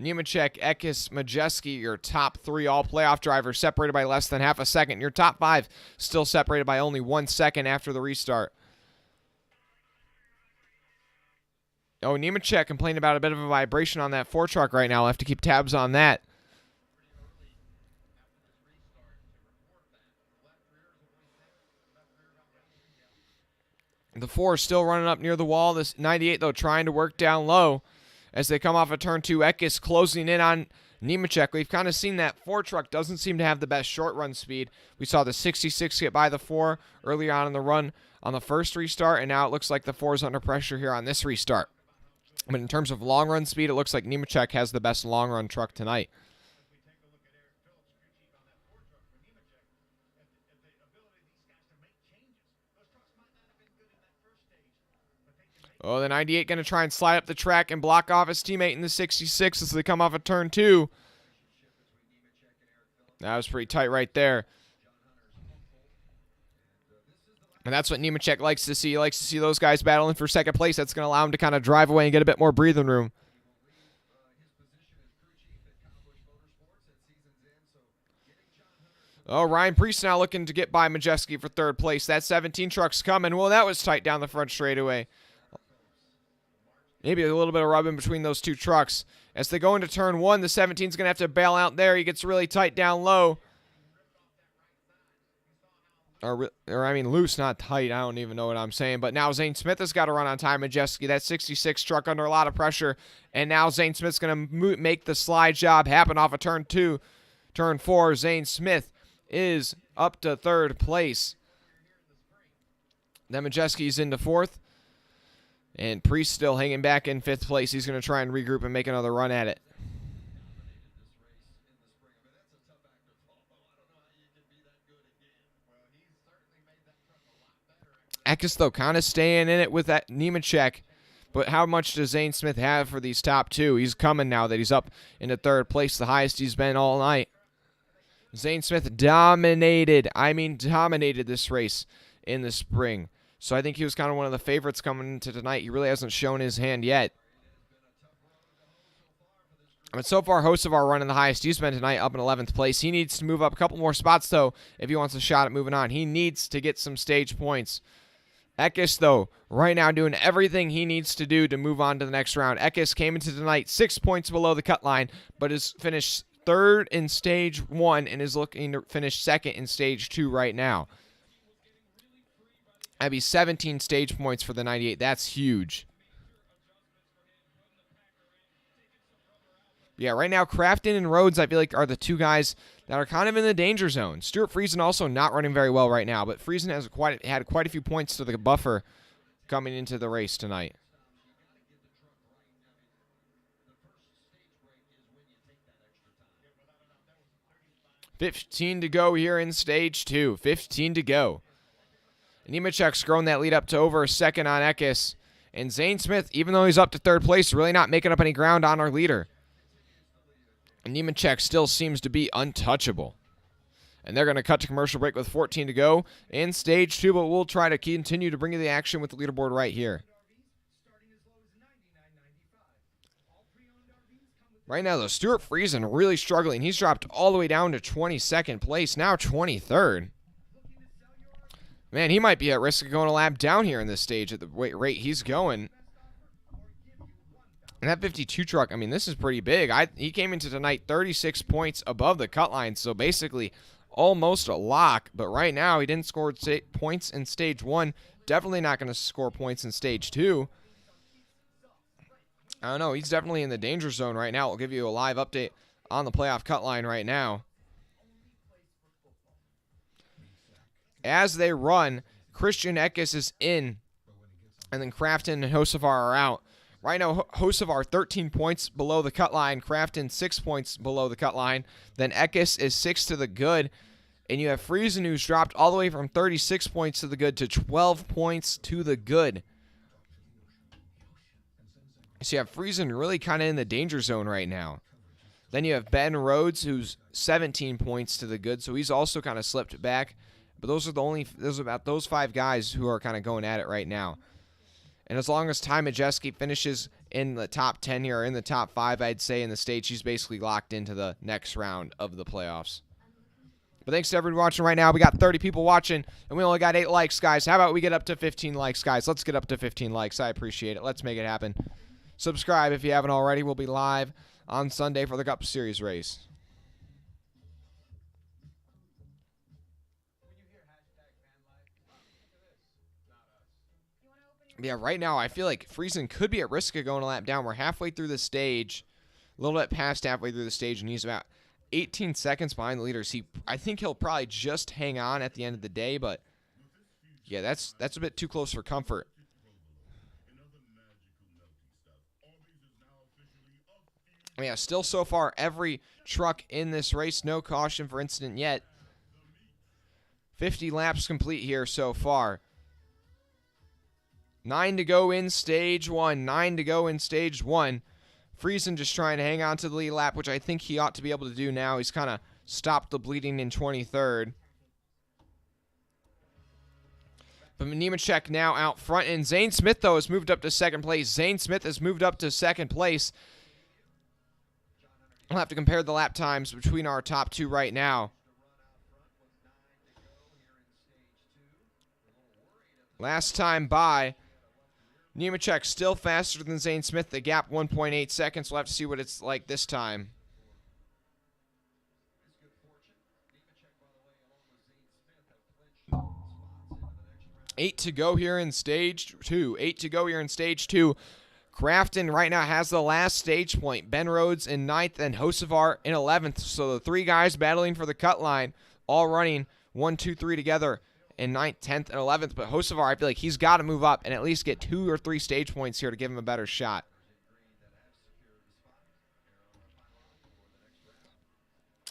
Nemechek, Eckes, Majeski, your top 3 all-playoff drivers, separated by less than half a second. Your top 5 still separated by only 1 second after the restart. Oh, Nemechek complained about a bit of a vibration on that 4 truck right now. I'll have to keep tabs on that. The 4 is still running up near the wall. This 98, though, trying to work down low. as they come off of turn 2. Eckes closing in on Nemechek. We've kind of seen that 4 truck doesn't seem to have the best short run speed. We saw the 66 get by the 4 earlier on in the run on the first restart, and now it looks like the 4 is under pressure here on this restart. But in terms of long run speed, it looks like Nemechek has the best long run truck tonight. Oh, the 98 going to try and slide up the track and block off his teammate in the 66 as they come off of turn 2. That was pretty tight right there. And that's what Nemechek likes to see. He likes to see those guys battling for second place. That's going to allow him to kind of drive away and get a bit more breathing room. Oh, Ryan Priest now looking to get by Majeski for third place. That 17 truck's coming. Well, that was tight down the front straightaway. Maybe a little bit of rubbing between those 2 trucks. As they go into turn 1, the 17's going to have to bail out there. He gets really tight down low. Or I mean, loose, not tight. I don't even know what I'm saying. But now Zane Smith has got to run on time. Majeski, that 66 truck under a lot of pressure. And now Zane Smith's going to make the slide job happen off of turn 2. Turn 4, Zane Smith is up to third place. Then Majeski's into 4th. And Priest still hanging back in 5th place. He's going to try and regroup and make another run at it. Eckes, though, kind of staying in it with that Nemechek. But how much does Zane Smith have for these top 2? He's coming now that he's up into third place, the highest he's been all night. Zane Smith dominated this race in the spring. So I think he was kind of one of the favorites coming into tonight. He really hasn't shown his hand yet. But so far, Hocevar running the highest he's been tonight, up in 11th place. He needs to move up a couple more spots, though, if he wants a shot at moving on. He needs to get some stage points. Eckes, though, right now doing everything he needs to do to move on to the next round. Eckes came into tonight 6 points below the cut line, but has finished 3rd in stage 1 and is looking to finish 2nd in stage 2 right now. That'd be 17 stage points for the 98. That's huge. Yeah, right now, Crafton and Rhodes, I feel like, are the 2 guys that are kind of in the danger zone. Stuart Friesen also not running very well right now, but Friesen has had quite a few points to the buffer coming into the race tonight. $15 to go here in stage 2. 15 to go. Nemechek's grown that lead up to over a second on Eckes. And Zane Smith, even though he's up to third place, really not making up any ground on our leader. And Nemechek still seems to be untouchable. And they're going to cut to commercial break with 14 to go in stage 2, but we'll try to continue to bring you the action with the leaderboard right here. Right now, though, Stuart Friesen really struggling. He's dropped all the way down to 22nd place, now 23rd. Man, he might be at risk of going a lap down here in this stage at the rate he's going. And that 52 truck, I mean, this is pretty big. He came into tonight 36 points above the cut line, so basically almost a lock. But right now, he didn't score points in stage 1. Definitely not going to score points in stage 2. I don't know. He's definitely in the danger zone right now. We'll give you a live update on the playoff cut line right now. As they run, Christian Eckes is in, and then Crafton and Hocevar are out. Right now, Hocevar 13 points below the cut line, Crafton 6 points below the cut line. Then Eckes is 6 to the good, and you have Friesen, who's dropped all the way from 36 points to the good to 12 points to the good. So you have Friesen really kind of in the danger zone right now. Then you have Ben Rhodes, who's 17 points to the good, so he's also kind of slipped back. But those are about those 5 guys who are kind of going at it right now. And as long as Ty Majeski finishes in the top 10 here, or in the top 5, I'd say, in the stage, he's basically locked into the next round of the playoffs. But thanks to everyone watching right now. We got 30 people watching, and we only got 8 likes, guys. How about we get up to 15 likes, guys? Let's get up to 15 likes. I appreciate it. Let's make it happen. Subscribe if you haven't already. We'll be live on Sunday for the Cup Series race. Yeah, right now I feel like Friesen could be at risk of going a lap down. We're halfway through the stage, a little bit past halfway through the stage, and he's about 18 seconds behind the leaders. I think he'll probably just hang on at the end of the day, but yeah, that's a bit too close for comfort. Yeah, still so far, every truck in this race, no caution for incident yet. 50 laps complete here so far. 9 to go in stage 1. 9 to go in stage 1. Friesen just trying to hang on to the lead lap, which I think he ought to be able to do now. He's kind of stopped the bleeding in 23rd. But Nemechek now out front, and Zane Smith, though, has moved up to second place. Zane Smith has moved up to second place. We'll have to compare the lap times between our top two right now. Last time by, Nemechek still faster than Zane Smith. The gap 1.8 seconds. We'll have to see what it's like this time. 8 to go here in stage 2. 8 to go here in stage 2. Crafton right now has the last stage point. Ben Rhodes in 9th and Hocevar in 11th. So the three guys battling for the cut line, all running 1, 2, 3 together in 9th, 10th, and 11th. But Hocevar, I feel like he's got to move up and at least get 2 or 3 stage points here to give him a better shot.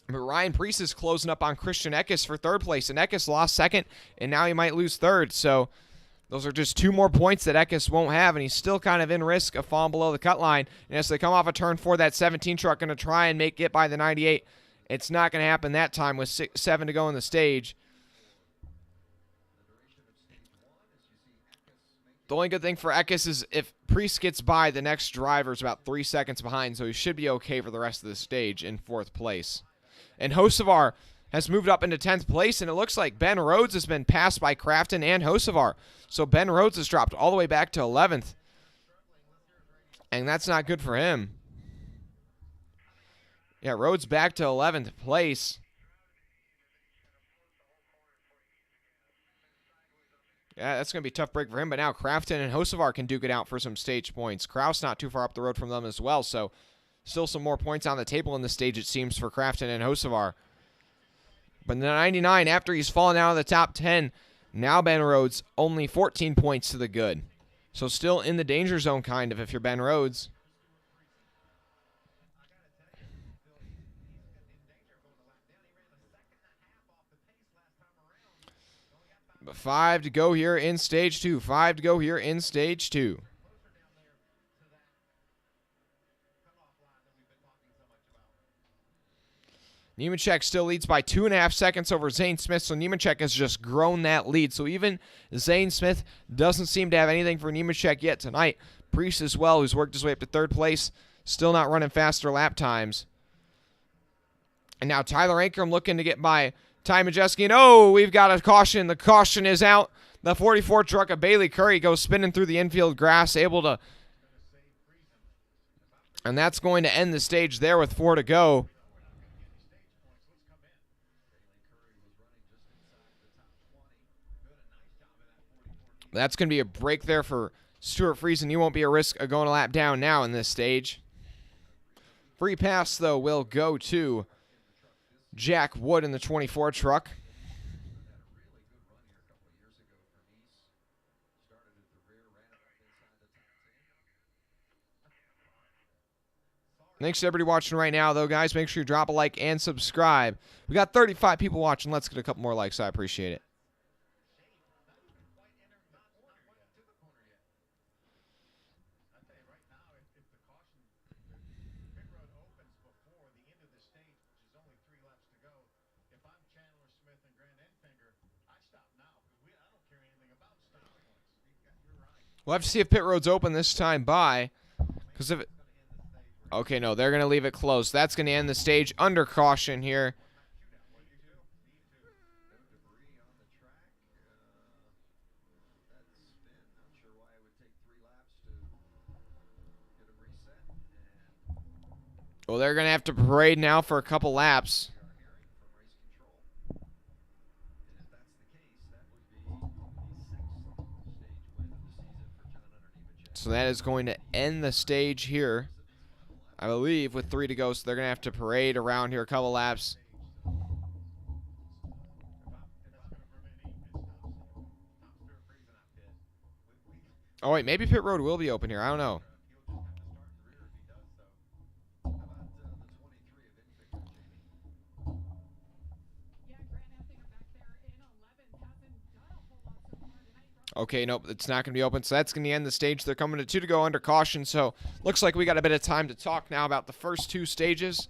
But Ryan Preece is closing up on Christian Eckes for third place, and Eckes lost second, and now he might lose third. So those are just 2 more points that Eckes won't have, and he's still kind of in risk of falling below the cut line. And as they come off a turn 4, that 17 truck going to try and get by the 98. It's not going to happen that time with 7 to go in the stage. The only good thing for Eckes is if Preece gets by, the next driver is about 3 seconds behind, so he should be okay for the rest of the stage in 4th place. And Hocevar has moved up into 10th place, and it looks like Ben Rhodes has been passed by Crafton and Hocevar. So Ben Rhodes has dropped all the way back to 11th. And that's not good for him. Yeah, Rhodes back to 11th place. Yeah, that's going to be a tough break for him, but now Crafton and Hocevar can duke it out for some stage points. Kraus not too far up the road from them as well, so still some more points on the table in this stage, it seems, for Crafton and Hocevar. But the 99, after he's fallen out of the top 10, now Ben Rhodes only 14 points to the good. So still in the danger zone, kind of, if you're Ben Rhodes. But 5 to go here in stage 2. 5 to go here in stage 2. Nemechek still leads by 2.5 seconds over Zane Smith, so Nemechek has just grown that lead. So even Zane Smith doesn't seem to have anything for Nemechek yet tonight. Preece as well, who's worked his way up to 3rd place, still not running faster lap times. And now Tyler Ankrum looking to get by Ty Majeski, and oh, we've got a caution. The caution is out. The 44 truck of Bailey Curry goes spinning through the infield grass, able to, and that's going to end the stage there with 4 to go. That's going to be a break there for Stuart Friesen. He won't be at risk of going a lap down now in this stage. Free pass, though, will go to Jack Wood in the 24 truck. Thanks to everybody watching right now, though, guys. Make sure you drop a like and subscribe. We got 35 people watching. Let's get a couple more likes. I appreciate it. We'll have to see if pit road's open this time by, because if it, okay, no, they're going to leave it closed. That's going to end the stage under caution here. Well, they're going to have to parade now for a couple laps. So that is going to end the stage here, I believe, with 3 to go. So they're going to have to parade around here a couple laps. Oh, wait, maybe pit road will be open here. I don't know. Okay, nope, it's not going to be open, so that's going to end the stage. They're coming to 2 to go under caution, so looks like we got a bit of time to talk now about the first 2 stages.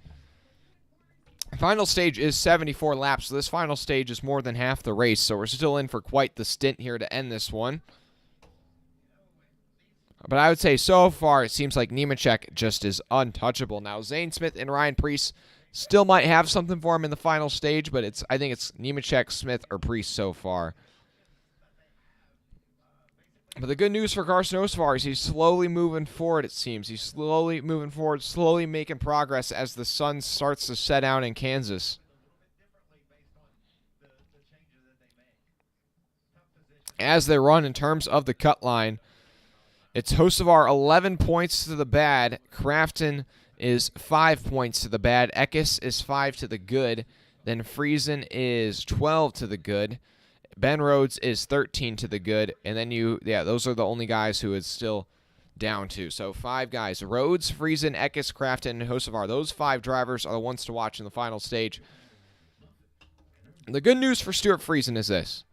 Final stage is 74 laps, so this final stage is more than half the race, so we're still in for quite the stint here to end this one. But I would say so far it seems like Nemechek just is untouchable. Now, Zane Smith and Ryan Preece still might have something for him in the final stage, but I think it's Nemechek, Smith, or Preece so far. But the good news for Carson Hocevar is he's slowly moving forward, it seems. He's slowly moving forward, slowly making progress as the sun starts to set down in Kansas. As they run in terms of the cut line, it's Hocevar 11 points to the bad. Crafton is 5 points to the bad. Eckes is 5 to the good. Then Friesen is 12 to the good. Ben Rhodes is 13 to the good, and then those are the only guys who is still down to. So 5 guys: Rhodes, Friesen, Eckes, Crafton, and Hocevar. Those 5 drivers are the ones to watch in the final stage. The good news for Stuart Friesen is this: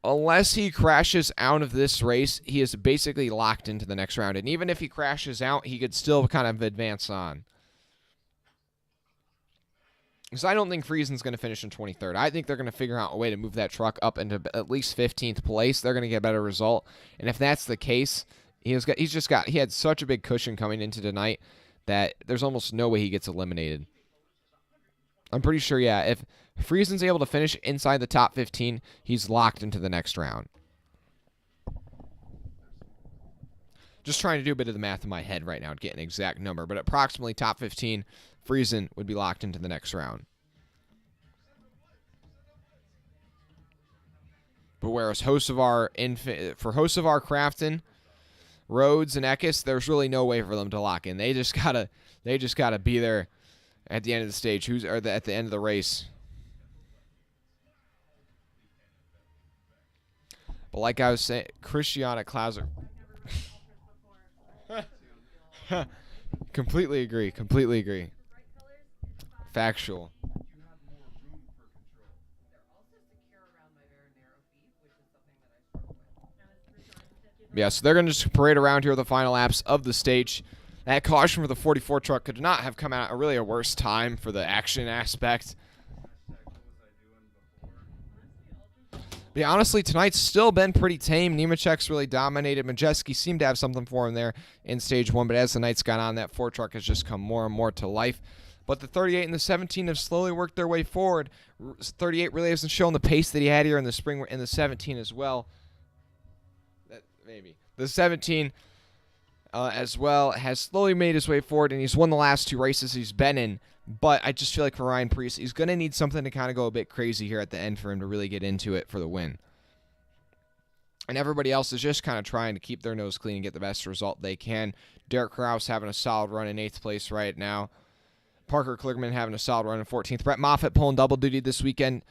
unless he crashes out of this race, he is basically locked into the next round. And even if he crashes out, he could still kind of advance on. Because I don't think Friesen's going to finish in 23rd. I think they're going to figure out a way to move that truck up into at least 15th place. They're going to get a better result. And if that's the case, he had such a big cushion coming into tonight that there's almost no way he gets eliminated. I'm pretty sure, yeah, if Friesen's able to finish inside the top 15, he's locked into the next round. Just trying to do a bit of the math in my head right now to get an exact number, but approximately top 15, Friesen would be locked into the next round. But whereas Hocevar, for Hocevar, Crafton, Rhodes, and Eckes, there's really no way for them to lock in. They just gotta be there at the end of the stage. At the end of the race. But like I was saying, Christiana Klauser. Completely agree. Factual. Yeah, so they're going to just parade around here with the final laps of the stage. That caution for the 44 truck could not have come out a worse time for the action aspect. But yeah, honestly, tonight's still been pretty tame. Nemechek's really dominated. Majeski seemed to have something for him there in stage 1, but as the night's gone on, that 4 truck has just come more and more to life. But the 38 and the 17 have slowly worked their way forward. 38 really hasn't shown the pace that he had here in the spring, in the 17 as well. The 17 as well has slowly made his way forward, and he's won the last 2 races he's been in. But I just feel like for Ryan Preece, he's going to need something to kind of go a bit crazy here at the end for him to really get into it for the win. And everybody else is just kind of trying to keep their nose clean and get the best result they can. Derek Kraus having a solid run in 8th place right now. Parker Kligerman having a solid run in 14th. Brett Moffitt pulling double duty this weekend,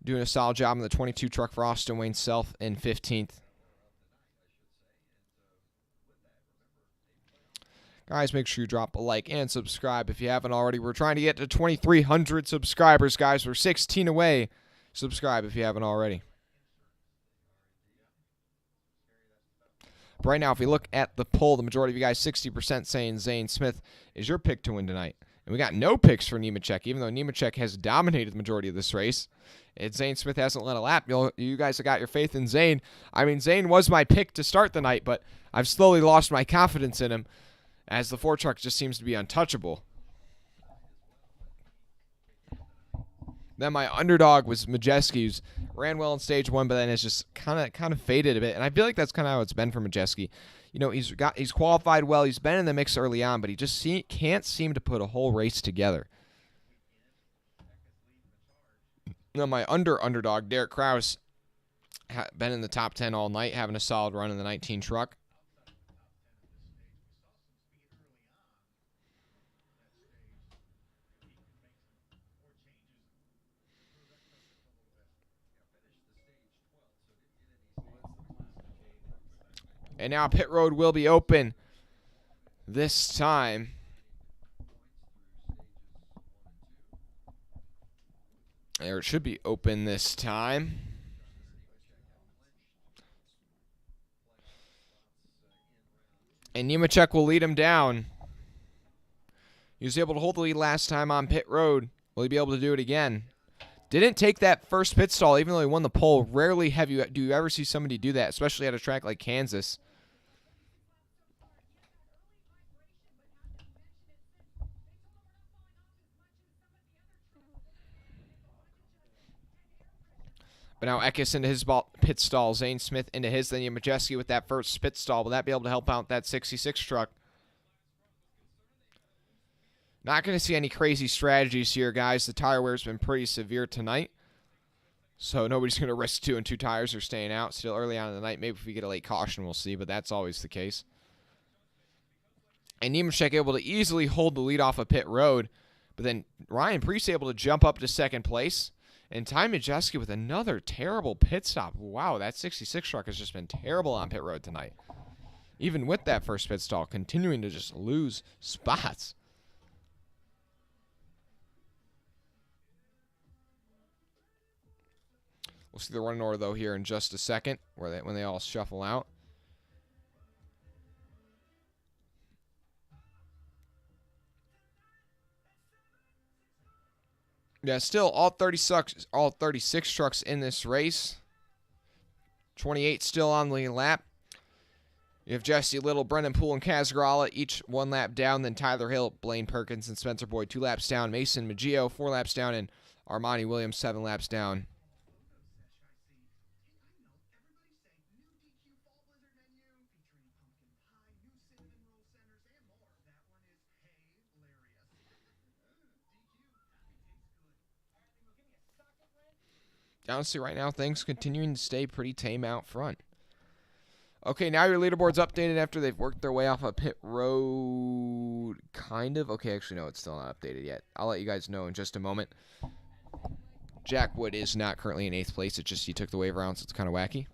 doing a solid job in the 22 truck for Austin Wayne Self in 15th. Guys, make sure you drop a like and subscribe if you haven't already. We're trying to get to 2,300 subscribers, guys. We're 16 away. Subscribe if you haven't already. But right now, if we look at the poll, the majority of you guys, 60% saying Zane Smith is your pick to win tonight. And we got no picks for Nemechek, even though Nemechek has dominated the majority of this race. And Zane Smith hasn't led a lap. You guys have got your faith in Zane. I mean, Zane was my pick to start the night, but I've slowly lost my confidence in him, as the 4 truck just seems to be untouchable. Then my underdog was Majeski, who's ran well in stage 1, but then has just kind of faded a bit. And I feel like that's kind of how it's been for Majeski. You know, he's qualified well. He's been in the mix early on, but he just can't seem to put a whole race together. Now my underdog, Derek Kraus, been in the top 10 all night, having a solid run in the 19 truck. And now pit road will be open this time. Or it should be open this time. And Nemechek will lead him down. He was able to hold the lead last time on pit road. Will he be able to do it again? Didn't take that first pit stall, even though he won the pole. Rarely do you ever see somebody do that, especially at a track like Kansas. But now Eckes into his pit stall. Zane Smith into his. Then Majeski with that first pit stall. Will that be able to help out that 66 truck? Not going to see any crazy strategies here, guys. The tire wear has been pretty severe tonight. So nobody's going to risk 2 and 2 tires or staying out. Still early on in the night. Maybe if we get a late caution, we'll see. But that's always the case. And Nemechek able to easily hold the lead off of pit road. But then Ryan Preece able to jump up to second place. And Ty Majeski with another terrible pit stop. Wow, that 66 truck has just been terrible on pit road tonight. Even with that first pit stall, continuing to just lose spots. We'll see the running order, though, here in just a second, when they all shuffle out. Yeah, still all 36 trucks in this race. 28 still on the lap. You have Jesse Little, Brendan Poole, and Kaz Gralla, each 1 lap down. Then Tyler Hill, Blaine Perkins, and Spencer Boyd 2 laps down. Mason Maggio 4 laps down, and Armani Williams 7 laps down. Honestly, right now, things continuing to stay pretty tame out front. Okay, now your leaderboard's updated after they've worked their way off a pit road, kind of. Okay, actually, no, it's still not updated yet. I'll let you guys know in just a moment. Jack Wood is not currently in 8th place. It's just he took the wave around, so it's kind of wacky.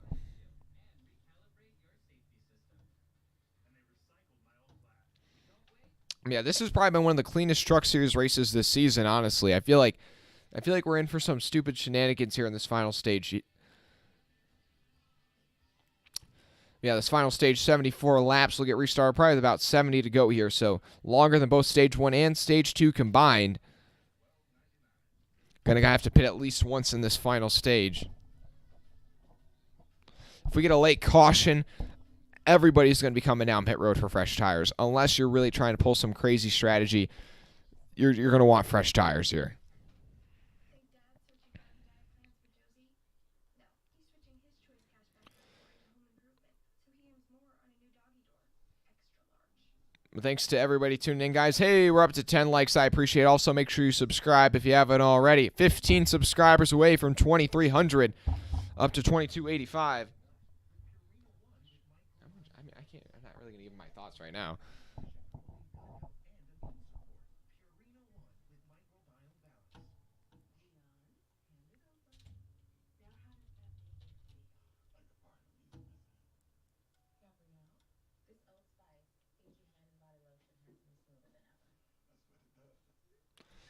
Yeah, this has probably been one of the cleanest Truck Series races this season, honestly. I feel like we're in for some stupid shenanigans here in this final stage. Yeah, this final stage, 74 laps, will get restarted. Probably about 70 to go here, so longer than both Stage 1 and Stage 2 combined. Gonna have to pit at least once in this final stage. If we get a late caution, everybody's going to be coming down pit road for fresh tires. Unless you're really trying to pull some crazy strategy, you're going to want fresh tires here. Thanks to everybody tuning in, guys. Hey, we're up to 10 likes. I appreciate it. Also, make sure you subscribe if you haven't already. 15 subscribers away from 2,300, up to 2,285. I mean, I'm not really going to give my thoughts right now.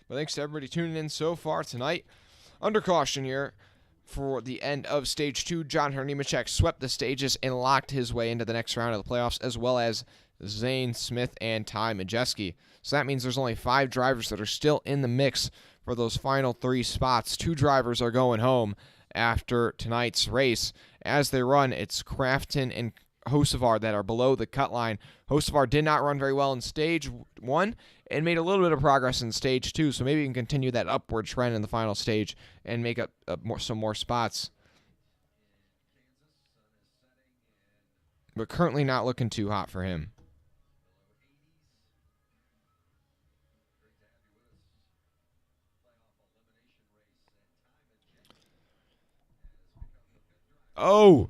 But thanks to everybody tuning in so far tonight. Under caution here for the end of Stage 2, John Nemechek swept the stages and locked his way into the next round of the playoffs, as well as Zane Smith and Ty Majeski. So that means there's only 5 drivers that are still in the mix for those final 3 spots. 2 drivers are going home after tonight's race. As they run, it's Crafton and Hocevar that are below the cut line. Hocevar did not run very well in Stage 1 and made a little bit of progress in Stage 2, so maybe we can continue that upward trend in the final stage and make up some more spots. But currently not looking too hot for him. Oh,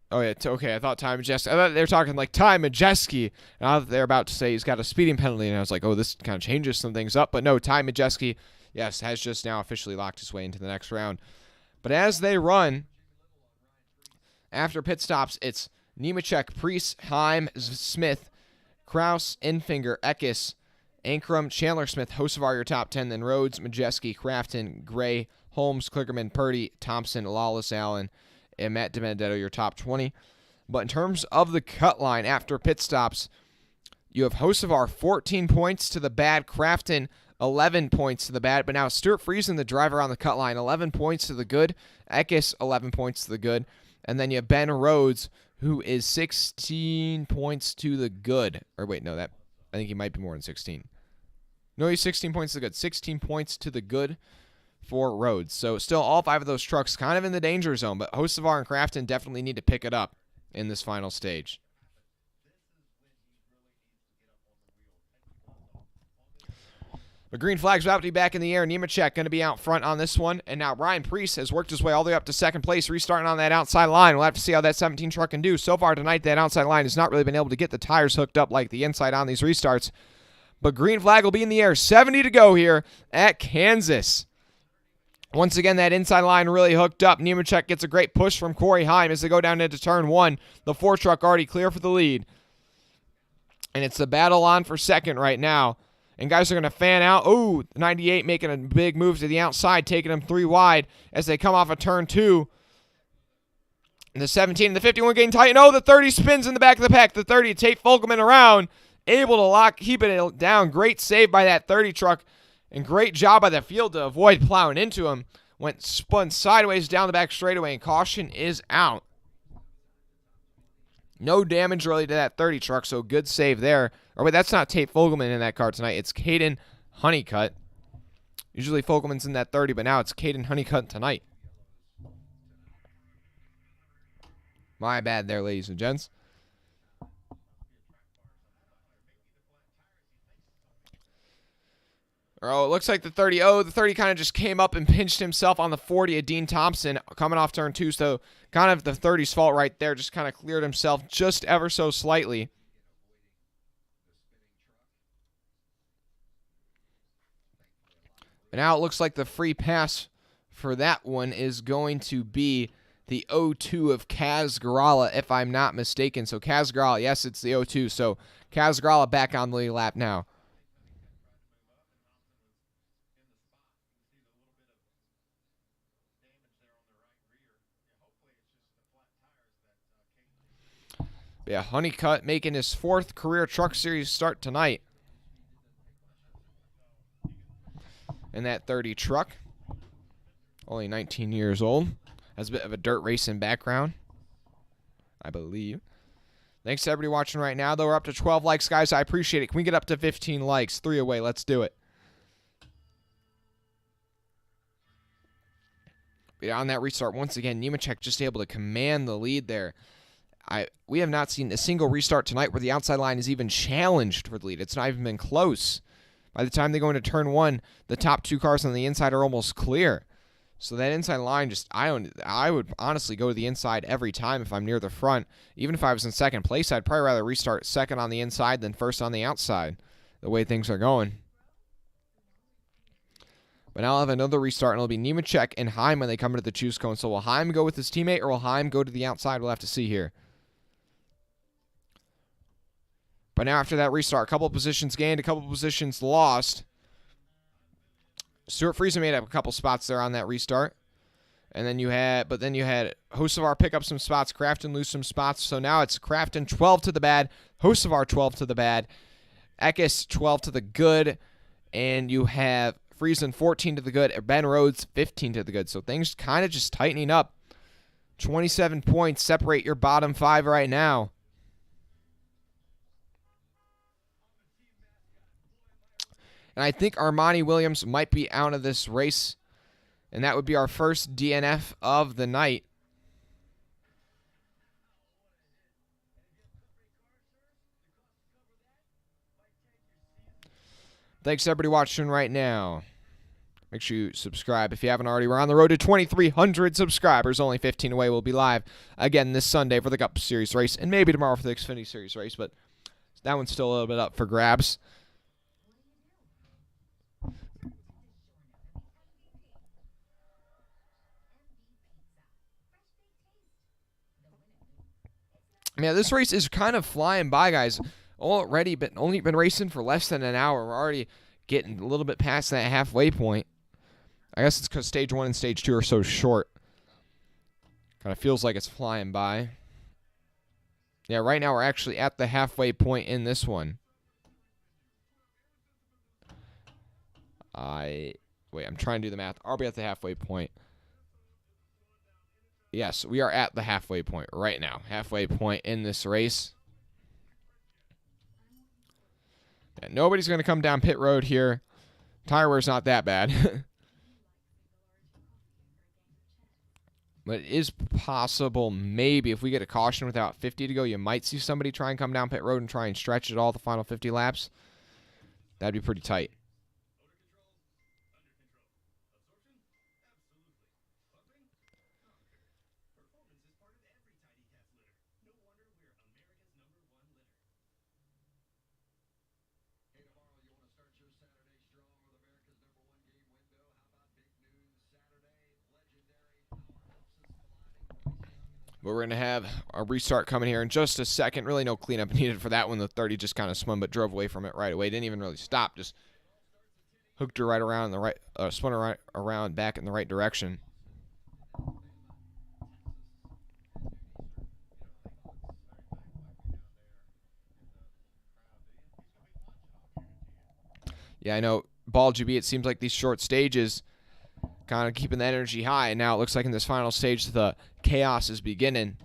yeah, okay, I thought Ty Majeski. I thought they were talking like Ty Majeski, and I thought they were about to say he's got a speeding penalty, and I was like, oh, this kind of changes some things up. But no, Ty Majeski, yes, has just now officially locked his way into the next round. But as they run, after pit stops, it's Nemechek, Priest, Heim, Smith, Kraus, Enfinger, Eckes, Ankrum, Chandler Smith, Hocevar your top 10, then Rhodes, Majeski, Crafton, Gray, Holmes, Klickerman, Purdy, Thompson, Lawless, Allen, and Matt DiBenedetto your top 20. But in terms of the cut line after pit stops, you have Hocevar 14 points to the bad, Crafton 11 points to the bad, but now Stuart Friesen, the driver on the cut line, 11 points to the good, Eckes 11 points to the good, and then you have Ben Rhodes, who is 16 points to the good. Or wait, no, I think he might be more than 16. No, he's 16 points to the good. 16 points to the good for Rhodes. So still all 5 of those trucks kind of in the danger zone, but Hocevar and Crafton definitely need to pick it up in this final stage. The green flag's about to be back in the air. Nemechek going to be out front on this one. And now Ryan Priest has worked his way all the way up to second place, restarting on that outside line. We'll have to see how that 17 truck can do. So far tonight, that outside line has not really been able to get the tires hooked up like the inside on these restarts. But green flag will be in the air. 70 to go here at Kansas. Once again, that inside line really hooked up. Nemechek gets a great push from Corey Heim as they go down into turn 1. The 4 truck already clear for the lead. And it's the battle on for second right now. And guys are going to fan out. Oh, 98 making a big move to the outside, taking them 3 wide as they come off of turn 2. And the 17 and the 51 getting tight. And oh, the 30 spins in the back of the pack. The 30, Tate Fogelman around, able to keep it down. Great save by that 30 truck. And great job by the field to avoid plowing into him. Spun sideways down the back straightaway, and caution is out. No damage really to that 30 truck, so good save there. Or wait, that's not Tate Fogelman in that car tonight. It's Caden Honeycutt. Usually Fogelman's in that 30, but now it's Caden Honeycutt tonight. My bad there, ladies and gents. Oh, it looks like the 30. Oh, the 30 kind of just came up and pinched himself on the 40 of Dean Thompson coming off turn 2. So kind of the 30's fault right there. Just kind of cleared himself just ever so slightly. But now it looks like the free pass for that one is going to be the 02 of Kaz Garala, if I'm not mistaken. So Kaz Garala, yes, it's the 02. So Kaz Garala back on the lap now. Yeah, Honeycutt making his 4th career Truck Series start tonight. And that 30 truck, only 19 years old, has a bit of a dirt racing background, I believe. Thanks to everybody watching right now, though. We're up to 12 likes, guys. I appreciate it. Can we get up to 15 likes? 3 away. Let's do it. But on that restart, once again, Nemechek just able to command the lead there. We have not seen a single restart tonight where the outside line is even challenged for the lead. It's not even been close. By the time they go into turn 1, the top 2 cars on the inside are almost clear. So that inside line, I would honestly go to the inside every time if I'm near the front. Even if I was in second place, I'd probably rather restart second on the inside than first on the outside, the way things are going. But now I'll have another restart, and it'll be Nemechek and Heim when they come into the choose cone. So will Heim go with his teammate, or will Heim go to the outside? We'll have to see here. But now after that restart, a couple of positions gained, a couple of positions lost. Stuart Friesen made up a couple spots there on that restart. And then you had Hocevar pick up some spots, Crafton lose some spots. So now it's Crafton 12 to the bad, Hocevar 12 to the bad, Eckes 12 to the good, and you have Friesen 14 to the good, Ben Rhodes 15 to the good. So things kind of just tightening up. 27 points separate your bottom 5 right now. And I think Armani Williams might be out of this race. And that would be our first DNF of the night. Thanks everybody watching right now. Make sure you subscribe if you haven't already. We're on the road to 2,300 subscribers. Only 15 away. We'll be live again this Sunday for the Cup Series race. And maybe tomorrow for the Xfinity Series race. But that one's still a little bit up for grabs. Man, this race is kind of flying by, guys. Only been racing for less than an hour. We're already getting a little bit past that halfway point. I guess it's because stage 1 and stage 2 are so short. Kind of feels like it's flying by. Yeah, right now we're actually at the halfway point in this one. Wait, I'm trying to do the math. I'll be at the halfway point. Yes, we are at the halfway point right now. Halfway point in this race. Yeah, nobody's going to come down pit road here. Tire wear's not that bad. But it is possible, maybe, if we get a caution without 50 to go, you might see somebody try and come down pit road and try and stretch it all the final 50 laps. That'd be pretty tight. But we're going to have our restart coming here in just a second. Really no cleanup needed for that one. The 30 just kind of spun but drove away from it right away. Didn't even really stop. Just hooked her right around the right, spun her right around back in the right direction. Yeah, I know. Ball GB, it seems like these short stages kind of keeping that energy high. And now it looks like in this final stage, the chaos is beginning.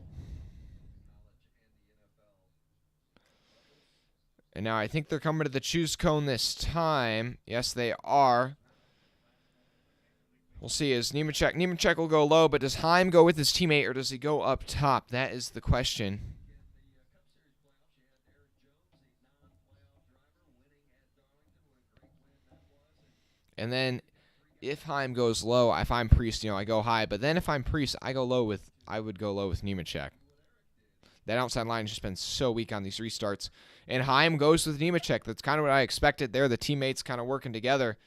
And now I think they're coming to the choose cone this time. Yes, they are. We'll see. Is Nemechek? Nemechek will go low, but does Heim go with his teammate, or does he go up top? That is the question. And then if Heim goes low, if I'm Priest, I go high. But then if I'm Priest, I would go low with Nemechek. That outside line has just been so weak on these restarts. And Heim goes with Nemechek. That's kind of what I expected there. The teammates kind of working together.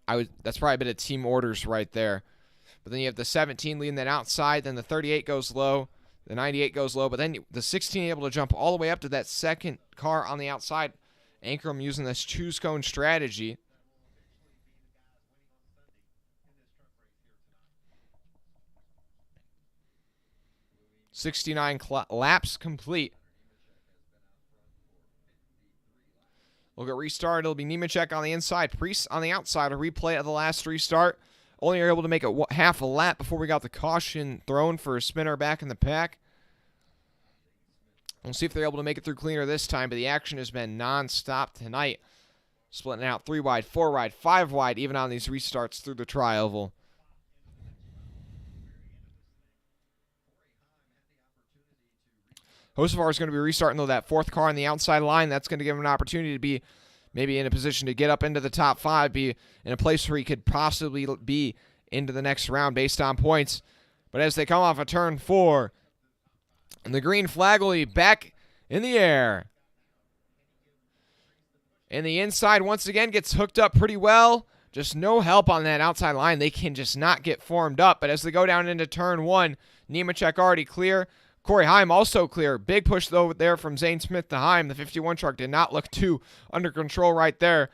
That's probably a bit of team orders right there. But then you have the 17 leading that outside. Then the 38 goes low. The 98 goes low. But then the 16 able to jump all the way up to that second car on the outside. Ankrum using this choose cone strategy. .69 laps complete. We'll get restarted. It'll be Nemechek on the inside, Priest on the outside. A replay of the last restart. Only able to make it half a lap before we got the caution thrown for a spinner back in the pack. We'll see if they're able to make it through cleaner this time, but the action has been non-stop tonight. Splitting out 3 wide, 4 wide, 5 wide, even on these restarts through the tri-oval. Hocevar is going to be restarting, though, that fourth car on the outside line. That's going to give him an opportunity to be maybe in a position to get up into the top 5, be in a place where he could possibly be into the next round based on points. But as they come off of turn 4, and the green flag will be back in the air. And the inside, once again, gets hooked up pretty well. Just no help on that outside line. They can just not get formed up. But as they go down into turn 1, Nemechek already clear. Corey Heim also clear. Big push, though, there from Zane Smith to Heim. The 51 truck did not look too under control right there.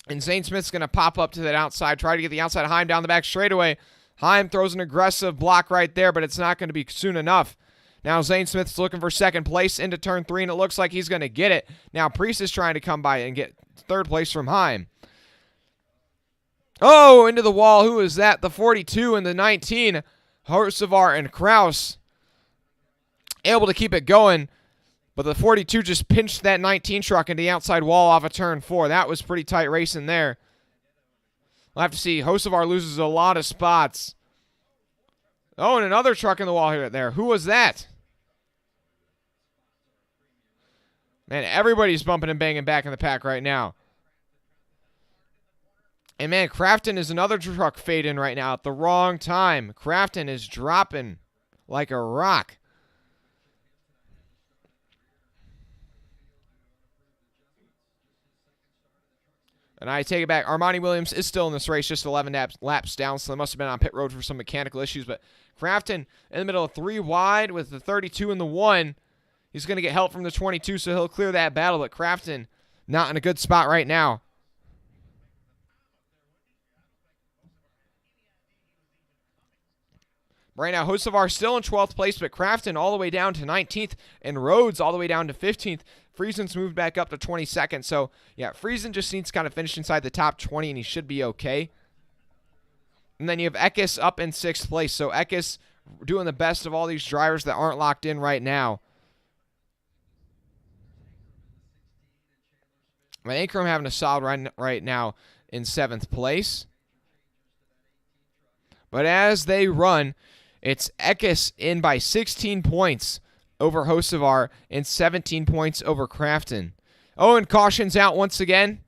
And Zane Smith's going to pop up to that outside, try to get the outside of Heim down the back straightaway. Heim throws an aggressive block right there, but it's not going to be soon enough. Now Zane Smith's looking for second place into turn 3, and it looks like he's going to get it. Now Priest is trying to come by and get third place from Heim. Oh, into the wall. Who is that? The 42 and the 19. Hocevar and Kraus able to keep it going, but the 42 just pinched that 19 truck into the outside wall off of turn 4. That was pretty tight racing there. We'll have to see. Hocevar loses a lot of spots. Oh, and another truck in the wall here there. Who was that? Man, everybody's bumping and banging back in the pack right now. And, man, Crafton is another truck fading right now at the wrong time. Crafton is dropping like a rock. And I take it back. Armani Williams is still in this race, just 11 laps down, so they must have been on pit road for some mechanical issues. But Crafton in the middle of 3 wide with the 32 and the 1. He's going to get help from the 22, so he'll clear that battle. But Crafton not in a good spot right now. Right now, Hocevar still in 12th place, but Crafton all the way down to 19th, and Rhodes all the way down to 15th. Friesen's moved back up to 22nd. So, yeah, Friesen just needs to kind of finish inside the top 20, and he should be okay. And then you have Eckes up in 6th place. So, Eckes doing the best of all these drivers that aren't locked in right now. But Ankrum having a solid run right now in 7th place. But as they run, it's Eckes in by 16 points over Hocevar and 17 points over Crafton. Oh, and caution's out once again.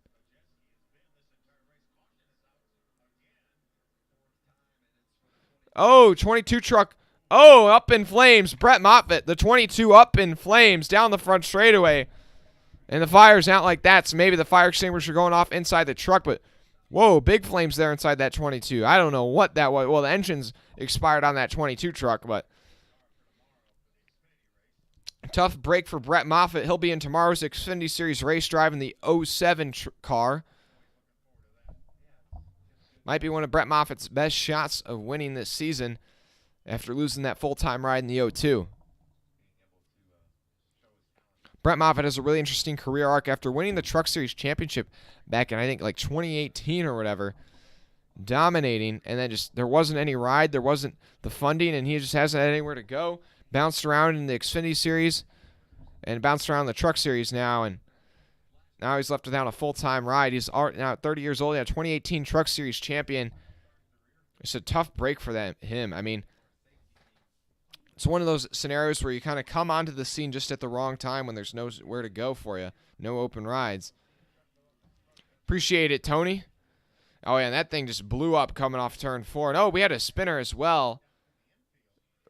Oh, 22 truck. Oh, up in flames. Brett Moffitt, the 22 up in flames down the front straightaway. And the fire's out like that, so maybe the fire extinguishers are going off inside the truck, but whoa, big flames there inside that 22. I don't know what that was. Well, the engine's expired on that 22 truck, but tough break for Brett Moffitt. He'll be in tomorrow's Xfinity Series race driving the 07 car. Might be one of Brett Moffitt's best shots of winning this season after losing that full-time ride in the 02. Brett Moffitt has a really interesting career arc after winning the Truck Series Championship back in, I think, like 2018 or whatever. Dominating, and then just there wasn't any ride, there wasn't the funding, and he just hasn't had anywhere to go. Bounced around in the Xfinity Series and bounced around the Truck Series now, and now he's left without a full-time ride. He's now 30 years old, 2018 Truck Series champion. It's a tough break for him. I mean, it's one of those scenarios where you kind of come onto the scene just at the wrong time when there's nowhere to go for you. No open rides. Appreciate it, Tony. Oh, yeah, and that thing just blew up coming off turn 4. And, oh, we had a spinner as well.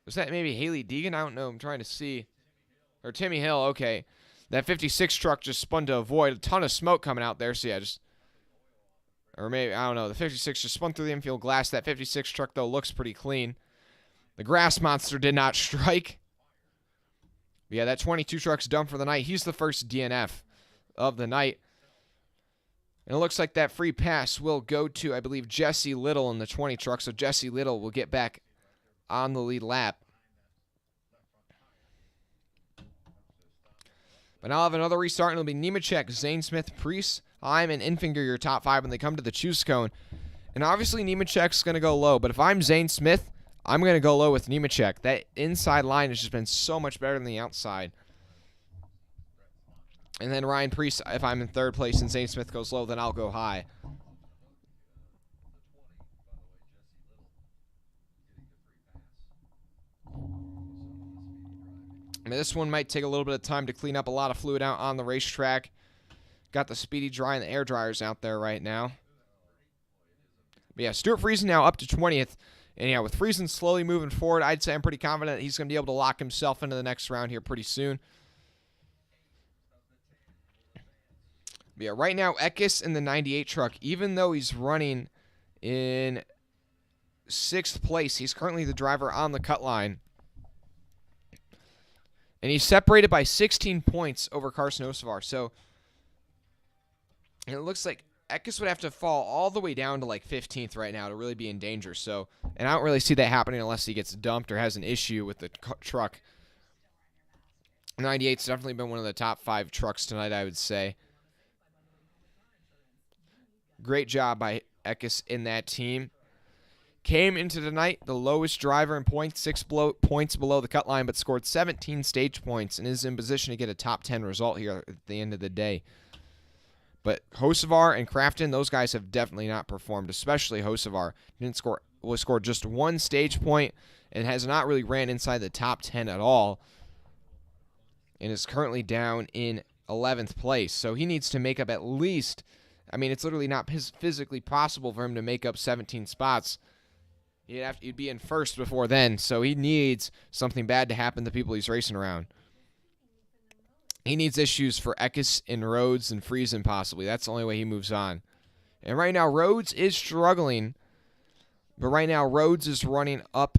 Was that maybe Haley Deegan? I don't know. I'm trying to see. Or Timmy Hill. Okay. That 56 truck just spun to avoid. A ton of smoke coming out there. So, yeah, just... Or maybe, I don't know. The 56 just spun through the infield glass. That 56 truck, though, looks pretty clean. The grass monster did not strike. But yeah, that 22 truck's done for the night. He's the first DNF of the night. And it looks like that free pass will go to, I believe, Jesse Little in the 20 truck. So Jesse Little will get back on the lead lap. But now I'll have another restart, and it'll be Nemechek, Zane Smith, Priest, Heim, and Infinger, your top 5 when they come to the choose cone. And obviously Nemechek's going to go low. But if I'm Zane Smith, I'm going to go low with Nemechek. That inside line has just been so much better than the outside. And then Ryan Priest, if I'm in 3rd place and Zane Smith goes low, then I'll go high. I mean, this one might take a little bit of time to clean up a lot of fluid out on the racetrack. Got the Speedy Dry and the air dryers out there right now. But yeah, Stuart Friesen now up to 20th. And yeah, with Friesen slowly moving forward, I'd say I'm pretty confident that he's going to be able to lock himself into the next round here pretty soon. But yeah, right now, Eckes in the 98 truck, even though he's running in 6th place, he's currently the driver on the cut line. And he's separated by 16 points over Carson Hocevar. So it looks like Eckes would have to fall all the way down to like 15th right now to really be in danger. So, and I don't really see that happening unless he gets dumped or has an issue with the truck. 98's definitely been one of the top 5 trucks tonight, I would say. Great job by Eckes in that team. Came into tonight the lowest driver in points, 6 points below the cut line, but scored 17 stage points and is in position to get a top 10 result here at the end of the day. But Hocevar and Crafton, those guys have definitely not performed, especially Hocevar. Was scored just 1 stage point and has not really ran inside the top 10 at all. And is currently down in 11th place. So he needs to make up at least, I mean, it's literally not physically possible for him to make up 17 spots. He'd be in 1st before then. So he needs something bad to happen to the people he's racing around. He needs issues for Eckes and Rhodes and Friesen possibly. That's the only way he moves on. And right now, Rhodes is struggling. But right now, Rhodes is running up.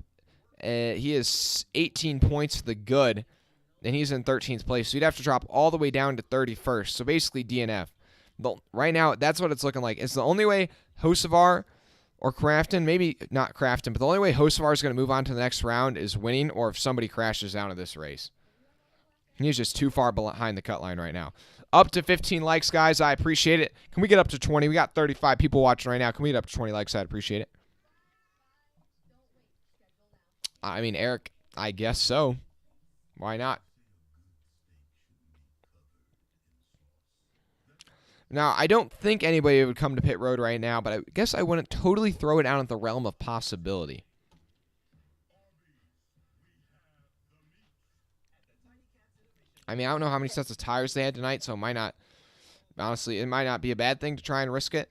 He is 18 points to the good. And he's in 13th place. So you'd have to drop all the way down to 31st. So basically DNF. But right now, that's what it's looking like. It's the only way Hocevar or Crafton, maybe not Crafton, but the only way Hocevar is going to move on to the next round is winning, or if somebody crashes out of this race. He's just too far behind the cut line right now. Up to 15 likes, guys. I appreciate it. Can we get up to 20? We got 35 people watching right now. Can we get up to 20 likes? I'd appreciate it. I mean, Eric, I guess so. Why not? Now, I don't think anybody would come to pit road right now, but I guess I wouldn't totally throw it out of the realm of possibility. I mean, I don't know how many sets of tires they had tonight, so it might not, honestly, it might not be a bad thing to try and risk it.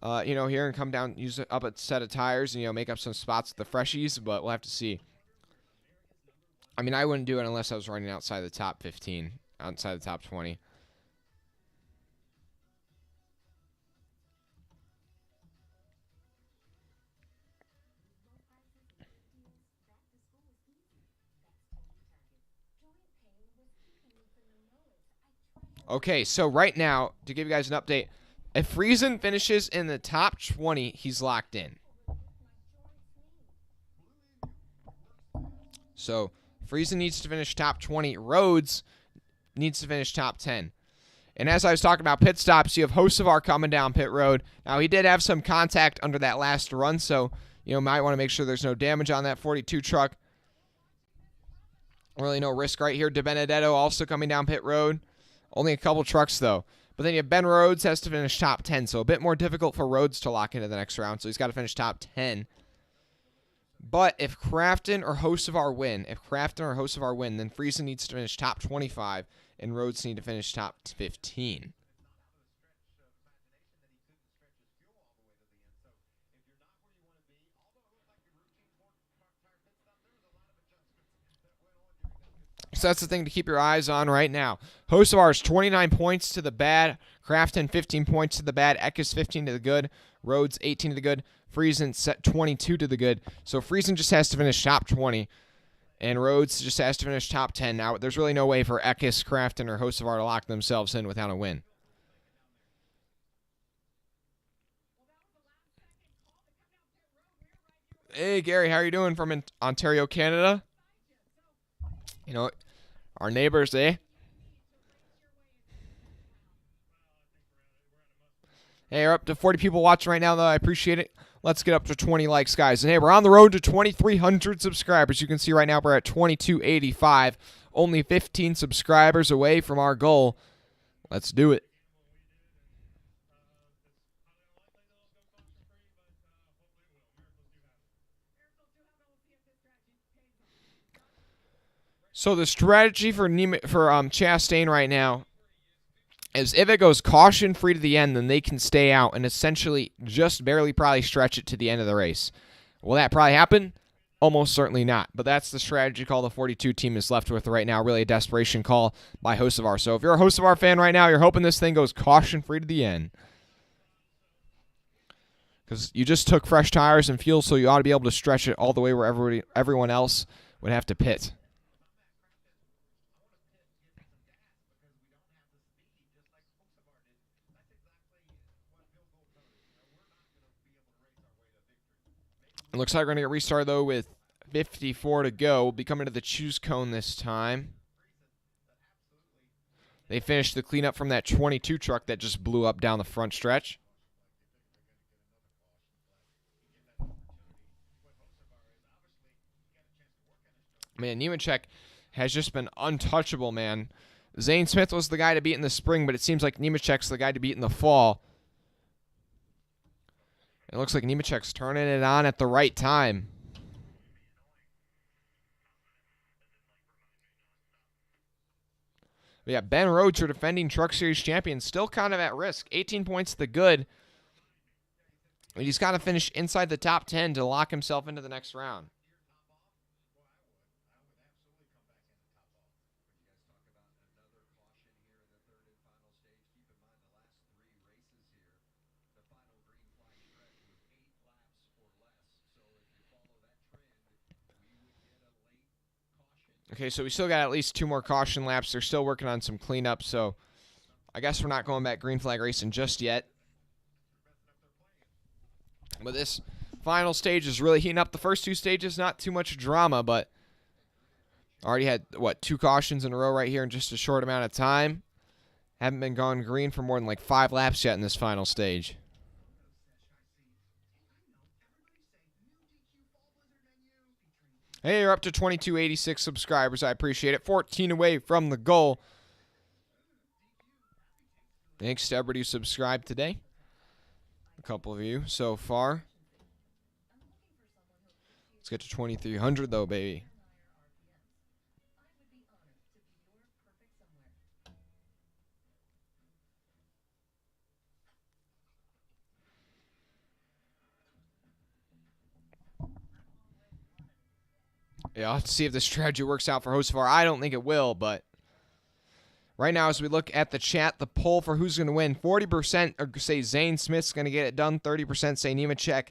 Here and come down, use up a set of tires and, make up some spots with the freshies, but we'll have to see. I mean, I wouldn't do it unless I was running outside the top 15, outside the top 20. Okay, so right now, to give you guys an update, if Friesen finishes in the top 20, he's locked in. So Friesen needs to finish top 20. Rhodes needs to finish top 10. And as I was talking about pit stops, you have Hocevar coming down pit road. Now, he did have some contact under that last run, so, might want to make sure there's no damage on that 42 truck. Really no risk right here. De Benedetto also coming down pit road. Only a couple trucks, though. But then you have Ben Rhodes has to finish top 10, so a bit more difficult for Rhodes to lock into the next round, so he's got to finish top 10. But if Crafton or Hocevar win, then Friesen needs to finish top 25, and Rhodes need to finish top 15. So that's the thing to keep your eyes on right now. Hocevar is 29 points to the bad. Crafton 15 points to the bad. Eckes 15 to the good. Rhodes 18 to the good. Friesen set 22 to the good. So Friesen just has to finish top 20. And Rhodes just has to finish top 10. Now, there's really no way for Eckes, Crafton, or Hocevar to lock themselves in without a win. Hey, Gary, how are you doing from Ontario, Canada? Our neighbors, eh? Hey, we're up to 40 people watching right now, though. I appreciate it. Let's get up to 20 likes, guys. And hey, we're on the road to 2,300 subscribers. You can see right now we're at 2,285. Only 15 subscribers away from our goal. Let's do it. So the strategy for Chastain right now is if it goes caution-free to the end, then they can stay out and essentially just barely probably stretch it to the end of the race. Will that probably happen? Almost certainly not. But that's the strategy call the 42 team is left with right now. Really a desperation call by Hocevar. So if you're a Hocevar fan right now, you're hoping this thing goes caution-free to the end. Because you just took fresh tires and fuel, so you ought to be able to stretch it all the way where everyone else would have to pit. It looks like we're going to get restarted, though, with 54 to go. We'll be coming to the choose cone this time. They finished the cleanup from that 22 truck that just blew up down the front stretch. Man, Nemechek has just been untouchable, man. Zane Smith was the guy to beat in the spring, but it seems like Nemechek's the guy to beat in the fall. It looks like Nemechek's turning it on at the right time. But yeah, Ben Rhodes, your defending Truck Series champion, still kind of at risk. 18 points to the good. But he's got to finish inside the top 10 to lock himself into the next round. Okay, so we still got at least 2 more caution laps. They're still working on some cleanup, so I guess we're not going back green flag racing just yet. But this final stage is really heating up. The first 2 stages, not too much drama, but already had, 2 cautions in a row right here in just a short amount of time. Haven't been gone green for more than like 5 laps yet in this final stage. Hey, you're up to 2286 subscribers. I appreciate it. 14 away from the goal. Thanks to everybody who subscribed today. A couple of you so far. Let's get to 2300 though, baby. Yeah, I'll have to see if this strategy works out for Hocevar. I don't think it will, but right now as we look at the chat, the poll for who's going to win, 40% say Zane Smith's going to get it done, 30% say Nemechek,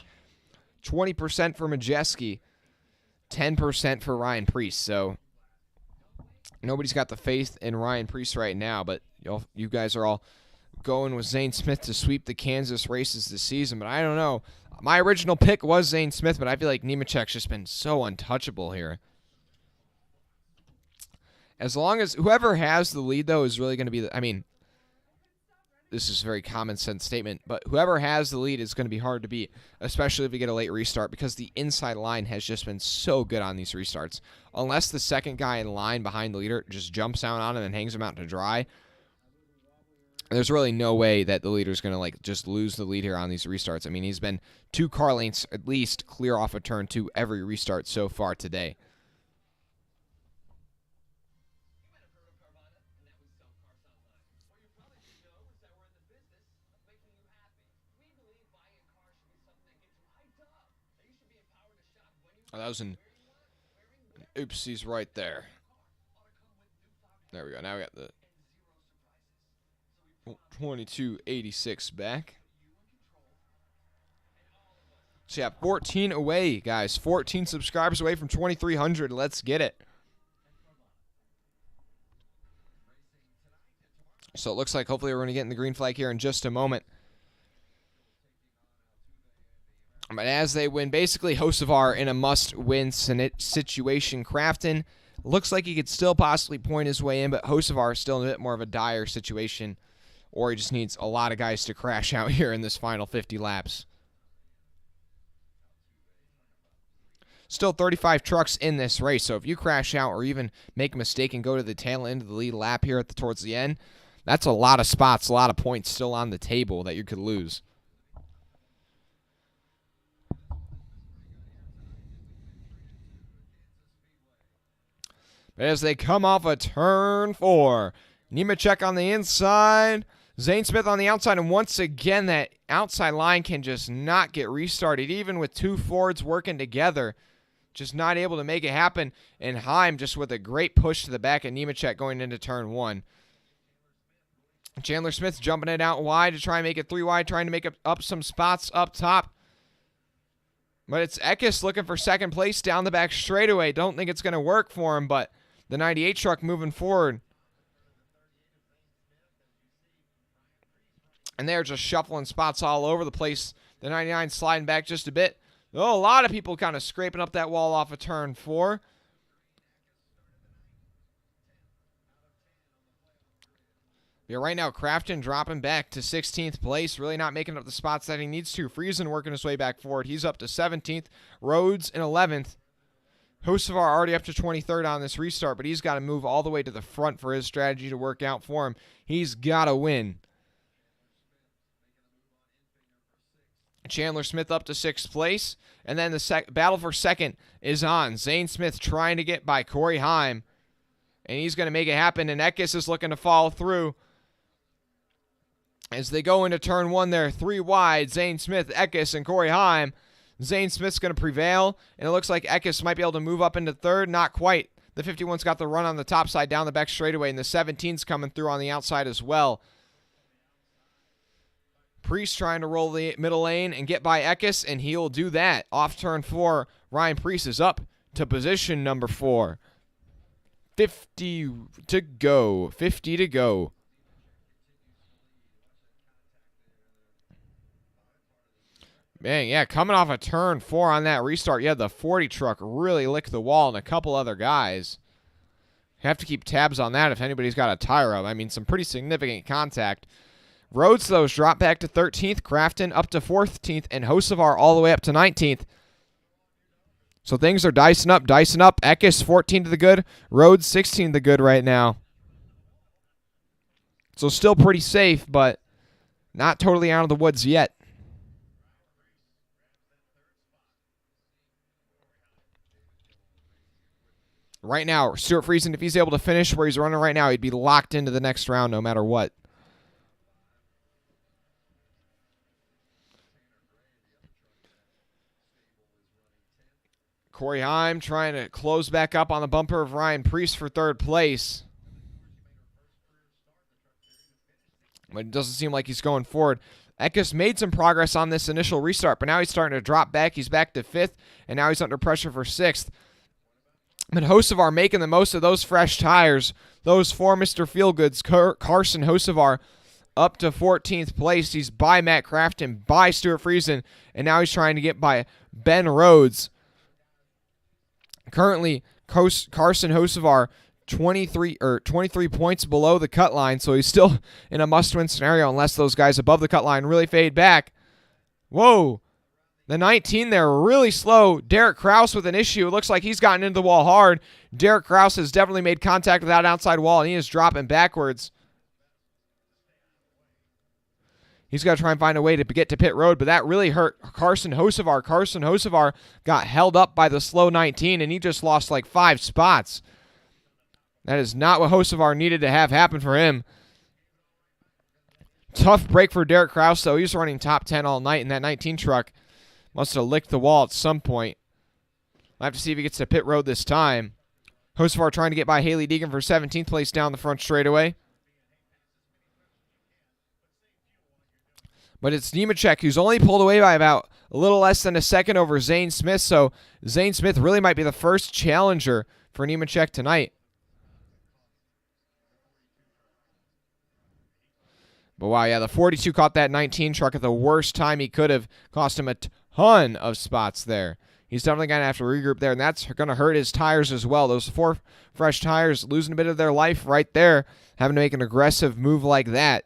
20% for Majeski, 10% for Ryan Preece. So nobody's got the faith in Ryan Preece right now, but you guys are all going with Zane Smith to sweep the Kansas races this season, but I don't know. My original pick was Zane Smith, but I feel like Nemechek's just been so untouchable here. As long as whoever has the lead, though, is really going to be I mean, this is a very common sense statement, but whoever has the lead is going to be hard to beat, especially if we get a late restart, because the inside line has just been so good on these restarts. Unless the second guy in line behind the leader just jumps out on him and hangs him out to dry, there's really no way that the leader's going to just lose the lead here on these restarts. I mean, he's been 2 car lengths at least clear off of turn 2 every restart so far today. Oh, that was an oopsies right there. There we go. Now we got the 2286 back. So yeah, 14 away, guys. 14 subscribers away from 2300. Let's get it. So it looks like hopefully we're going to get in the green flag here in just a moment. But as they win, basically Hocevar in a must-win situation. Crafton looks like he could still possibly point his way in, but Hocevar is still in a bit more of a dire situation, or he just needs a lot of guys to crash out here in this final 50 laps. Still 35 trucks in this race, so if you crash out or even make a mistake and go to the tail end of the lead lap here towards the end, that's a lot of spots, a lot of points still on the table that you could lose. But as they come off a turn 4, Nemechek on the inside, Zane Smith on the outside, and once again that outside line can just not get restarted, even with 2 Fords working together. Just not able to make it happen, and Heim just with a great push to the back of Nemechek going into turn 1. Chandler Smith jumping it out wide to try and make it 3 wide, trying to make up some spots up top. But it's Eckes looking for second place down the back straightaway. Don't think it's going to work for him, but the 98 truck moving forward. And they're just shuffling spots all over the place. The 99 sliding back just a bit. Oh, a lot of people kind of scraping up that wall off of turn 4. Yeah, right now, Crafton dropping back to 16th place, really not making up the spots that he needs to. Friesen working his way back forward. He's up to 17th. Rhodes in 11th. Hocevar already up to 23rd on this restart, but he's got to move all the way to the front for his strategy to work out for him. He's got to win. Chandler Smith up to 6th place. And then the battle for second is on. Zane Smith trying to get by Corey Heim. And he's going to make it happen. And Eckes is looking to follow through. As they go into turn 1 there, 3 wide. Zane Smith, Eckes, and Corey Heim. Zane Smith's going to prevail. And it looks like Eckes might be able to move up into 3rd. Not quite. The 51's got the run on the top side down the back straightaway. And the 17's coming through on the outside as well. Preece trying to roll the middle lane and get by Eckes, and he'll do that. Off turn 4, Ryan Preece is up to position number 4. 50 to go. 50 to go. Man, yeah, coming off a turn 4 on that restart. Yeah, the 40 truck really licked the wall and a couple other guys. Have to keep tabs on that if anybody's got a tire up. I mean, some pretty significant contact. Rhodes, though, dropped back to 13th. Crafton up to 14th. And Hocevar all the way up to 19th. So things are dicing up, dicing up. Eckes 14 to the good. Rhodes 16 to the good right now. So still pretty safe, but not totally out of the woods yet. Right now, Stuart Friesen, if he's able to finish where he's running right now, he'd be locked into the next round no matter what. Corey Heim trying to close back up on the bumper of Ryan Preece for third place. But it doesn't seem like he's going forward. Eckes made some progress on this initial restart, but now he's starting to drop back. He's back to 5th, and now he's under pressure for 6th. But Hocevar making the most of those fresh tires. Those 4 Mr. Feelgoods. Carson Hocevar up to 14th place. He's by Matt Crafton, by Stuart Friesen, and now he's trying to get by Ben Rhodes. Currently, Carson Hocevar 23 points below the cut line, so he's still in a must-win scenario unless those guys above the cut line really fade back. Whoa. The 19 there, really slow. Derek Kraus with an issue. It looks like he's gotten into the wall hard. Derek Kraus has definitely made contact with that outside wall, and he is dropping backwards. He's got to try and find a way to get to pit road, but that really hurt Carson Hocevar. Carson Hocevar got held up by the slow 19, and he just lost like 5 spots. That is not what Hocevar needed to have happen for him. Tough break for Derek Kraus, though. He's running top 10 all night in that 19 truck. Must have licked the wall at some point. We'll have to see if he gets to pit road this time. Hocevar trying to get by Haley Deegan for 17th place down the front straightaway. But it's Nemechek who's only pulled away by about a little less than a second over Zane Smith. So Zane Smith really might be the first challenger for Nemechek tonight. But wow, yeah, the 42 caught that 19 truck at the worst time he could have. Cost him a ton of spots there. He's definitely going to have to regroup there, and that's going to hurt his tires as well. Those 4 fresh tires losing a bit of their life right there, having to make an aggressive move like that.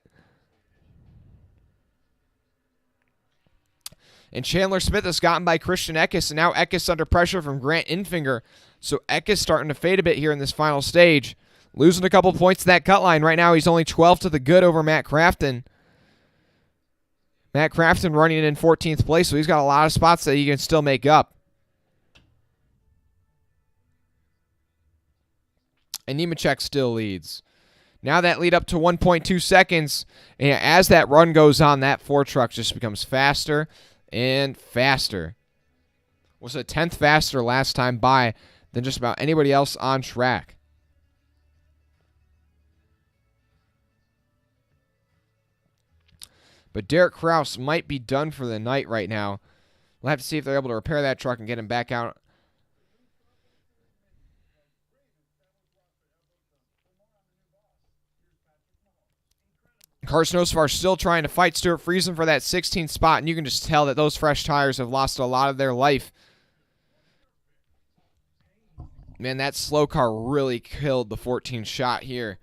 And Chandler Smith has gotten by Christian Eckes, and now Eckes under pressure from Grant Infinger. So Eckes starting to fade a bit here in this final stage. Losing a couple points to that cut line. Right now he's only 12 to the good over Matt Crafton. Matt Crafton running in 14th place, so he's got a lot of spots that he can still make up. And Nemechek still leads. Now that lead up to 1.2 seconds, and as that run goes on, that 4 truck just becomes faster and faster. Was a 10th faster last time by than just about anybody else on track. But Derek Kraus might be done for the night right now. We'll have to see if they're able to repair that truck and get him back out. Carson Hocevar still trying to fight Stuart Friesen for that 16th spot, and you can just tell that those fresh tires have lost a lot of their life. Man, that slow car really killed the 14 shot here.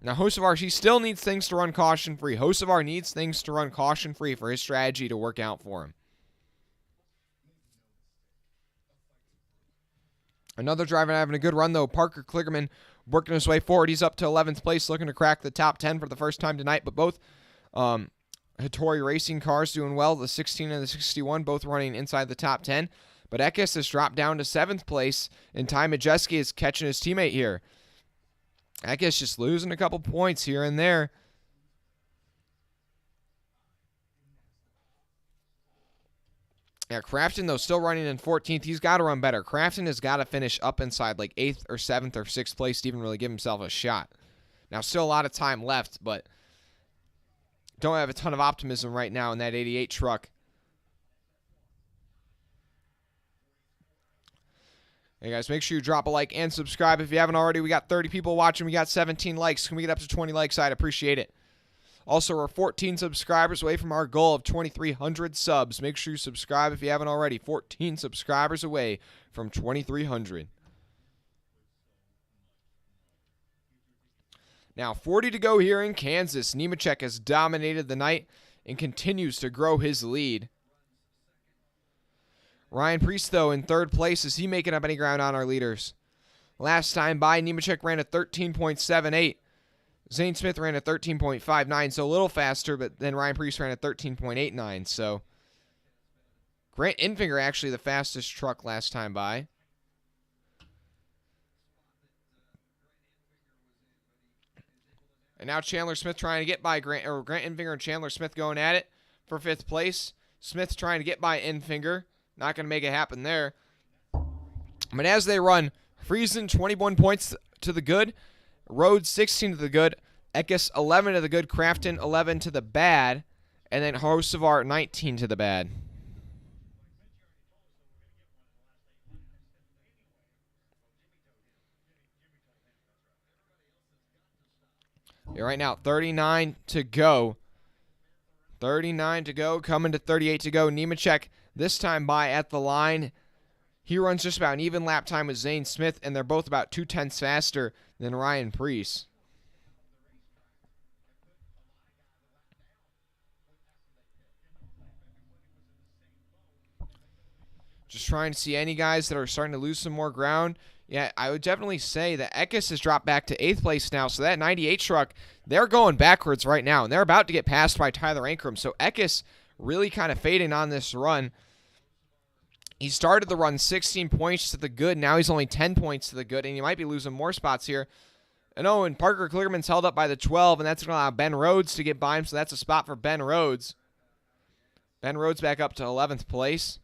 Now, Hocevar, he still needs things to run caution-free. Hocevar needs things to run caution-free for his strategy to work out for him. Another driver having a good run, though. Parker Kligerman working his way forward. He's up to 11th place, looking to crack the top 10 for the first time tonight. But both Hattori Racing cars doing well. The 16 and the 61 both running inside the top 10. But Eckes has dropped down to 7th place, and Ty Majeski is catching his teammate here. Eckes just losing a couple points here and there. Yeah, Crafton, though, still running in 14th. He's got to run better. Crafton has got to finish up inside like 8th or 7th or 6th place to even really give himself a shot. Now, still a lot of time left, but don't have a ton of optimism right now in that 88 truck. Hey guys, make sure you drop a like and subscribe if you haven't already. We got 30 people watching. We got 17 likes. Can we get up to 20 likes? I'd appreciate it. Also, we're 14 subscribers away from our goal of 2,300 subs. Make sure you subscribe if you haven't already. 14 subscribers away from 2,300. Now, 40 to go here in Kansas. Nemechek has dominated the night and continues to grow his lead. Ryan Preece, though, in third place. Is he making up any ground on our leaders? Last time by, Nemechek ran a 13.78. Zane Smith ran a 13.59, so a little faster, but then Ryan Preece ran a 13.89. So Grant Infinger actually the fastest truck last time by. And now Chandler Smith trying to get by Grant Infinger and Chandler Smith going at it for 5th place. Smith trying to get by Infinger. Not going to make it happen there. But as they run, Friesen 21 points to the good. Rhodes 16 to the good. Eckes 11 to the good. Crafton 11 to the bad. And then Hocevar 19 to the bad. Yeah, right now, 39 to go. 39 to go, coming to 38 to go. Nemechek this time by at the line. He runs just about an even lap time with Zane Smith, and they're both about 0.2 faster than Ryan Preece. Just trying to see any guys that are starting to lose some more ground. Yeah, I would definitely say that Eckes has dropped back to 8th place now. So that 98 truck, they're going backwards right now. And they're about to get passed by Tyler Ankrum. So Eckes really kind of fading on this run. He started the run 16 points to the good. Now he's only 10 points to the good. And he might be losing more spots here. And Parker Kligerman's held up by the 12. And that's going to allow Ben Rhodes to get by him. So that's a spot for Ben Rhodes. Ben Rhodes back up to 11th place.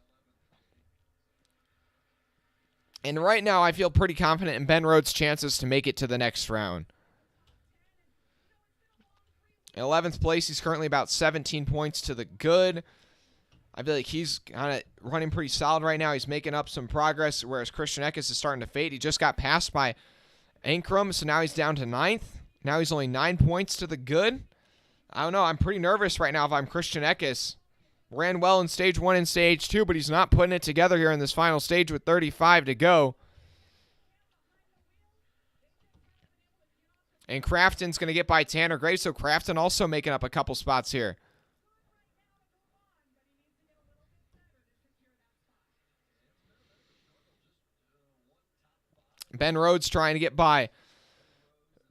And right now, I feel pretty confident in Ben Rhodes' chances to make it to the next round. In 11th place, he's currently about 17 points to the good. I feel like he's kind of running pretty solid right now. He's making up some progress, whereas Christian Eckes is starting to fade. He just got passed by Ankrum, so now he's down to 9th. Now he's only 9 points to the good. I don't know. I'm pretty nervous right now if I'm Christian Eckes. Ran well in stage 1 and stage 2, but he's not putting it together here in this final stage with 35 to go. And Crafton's going to get by Tanner Gray, so Crafton also making up a couple spots here. Ben Rhodes trying to get by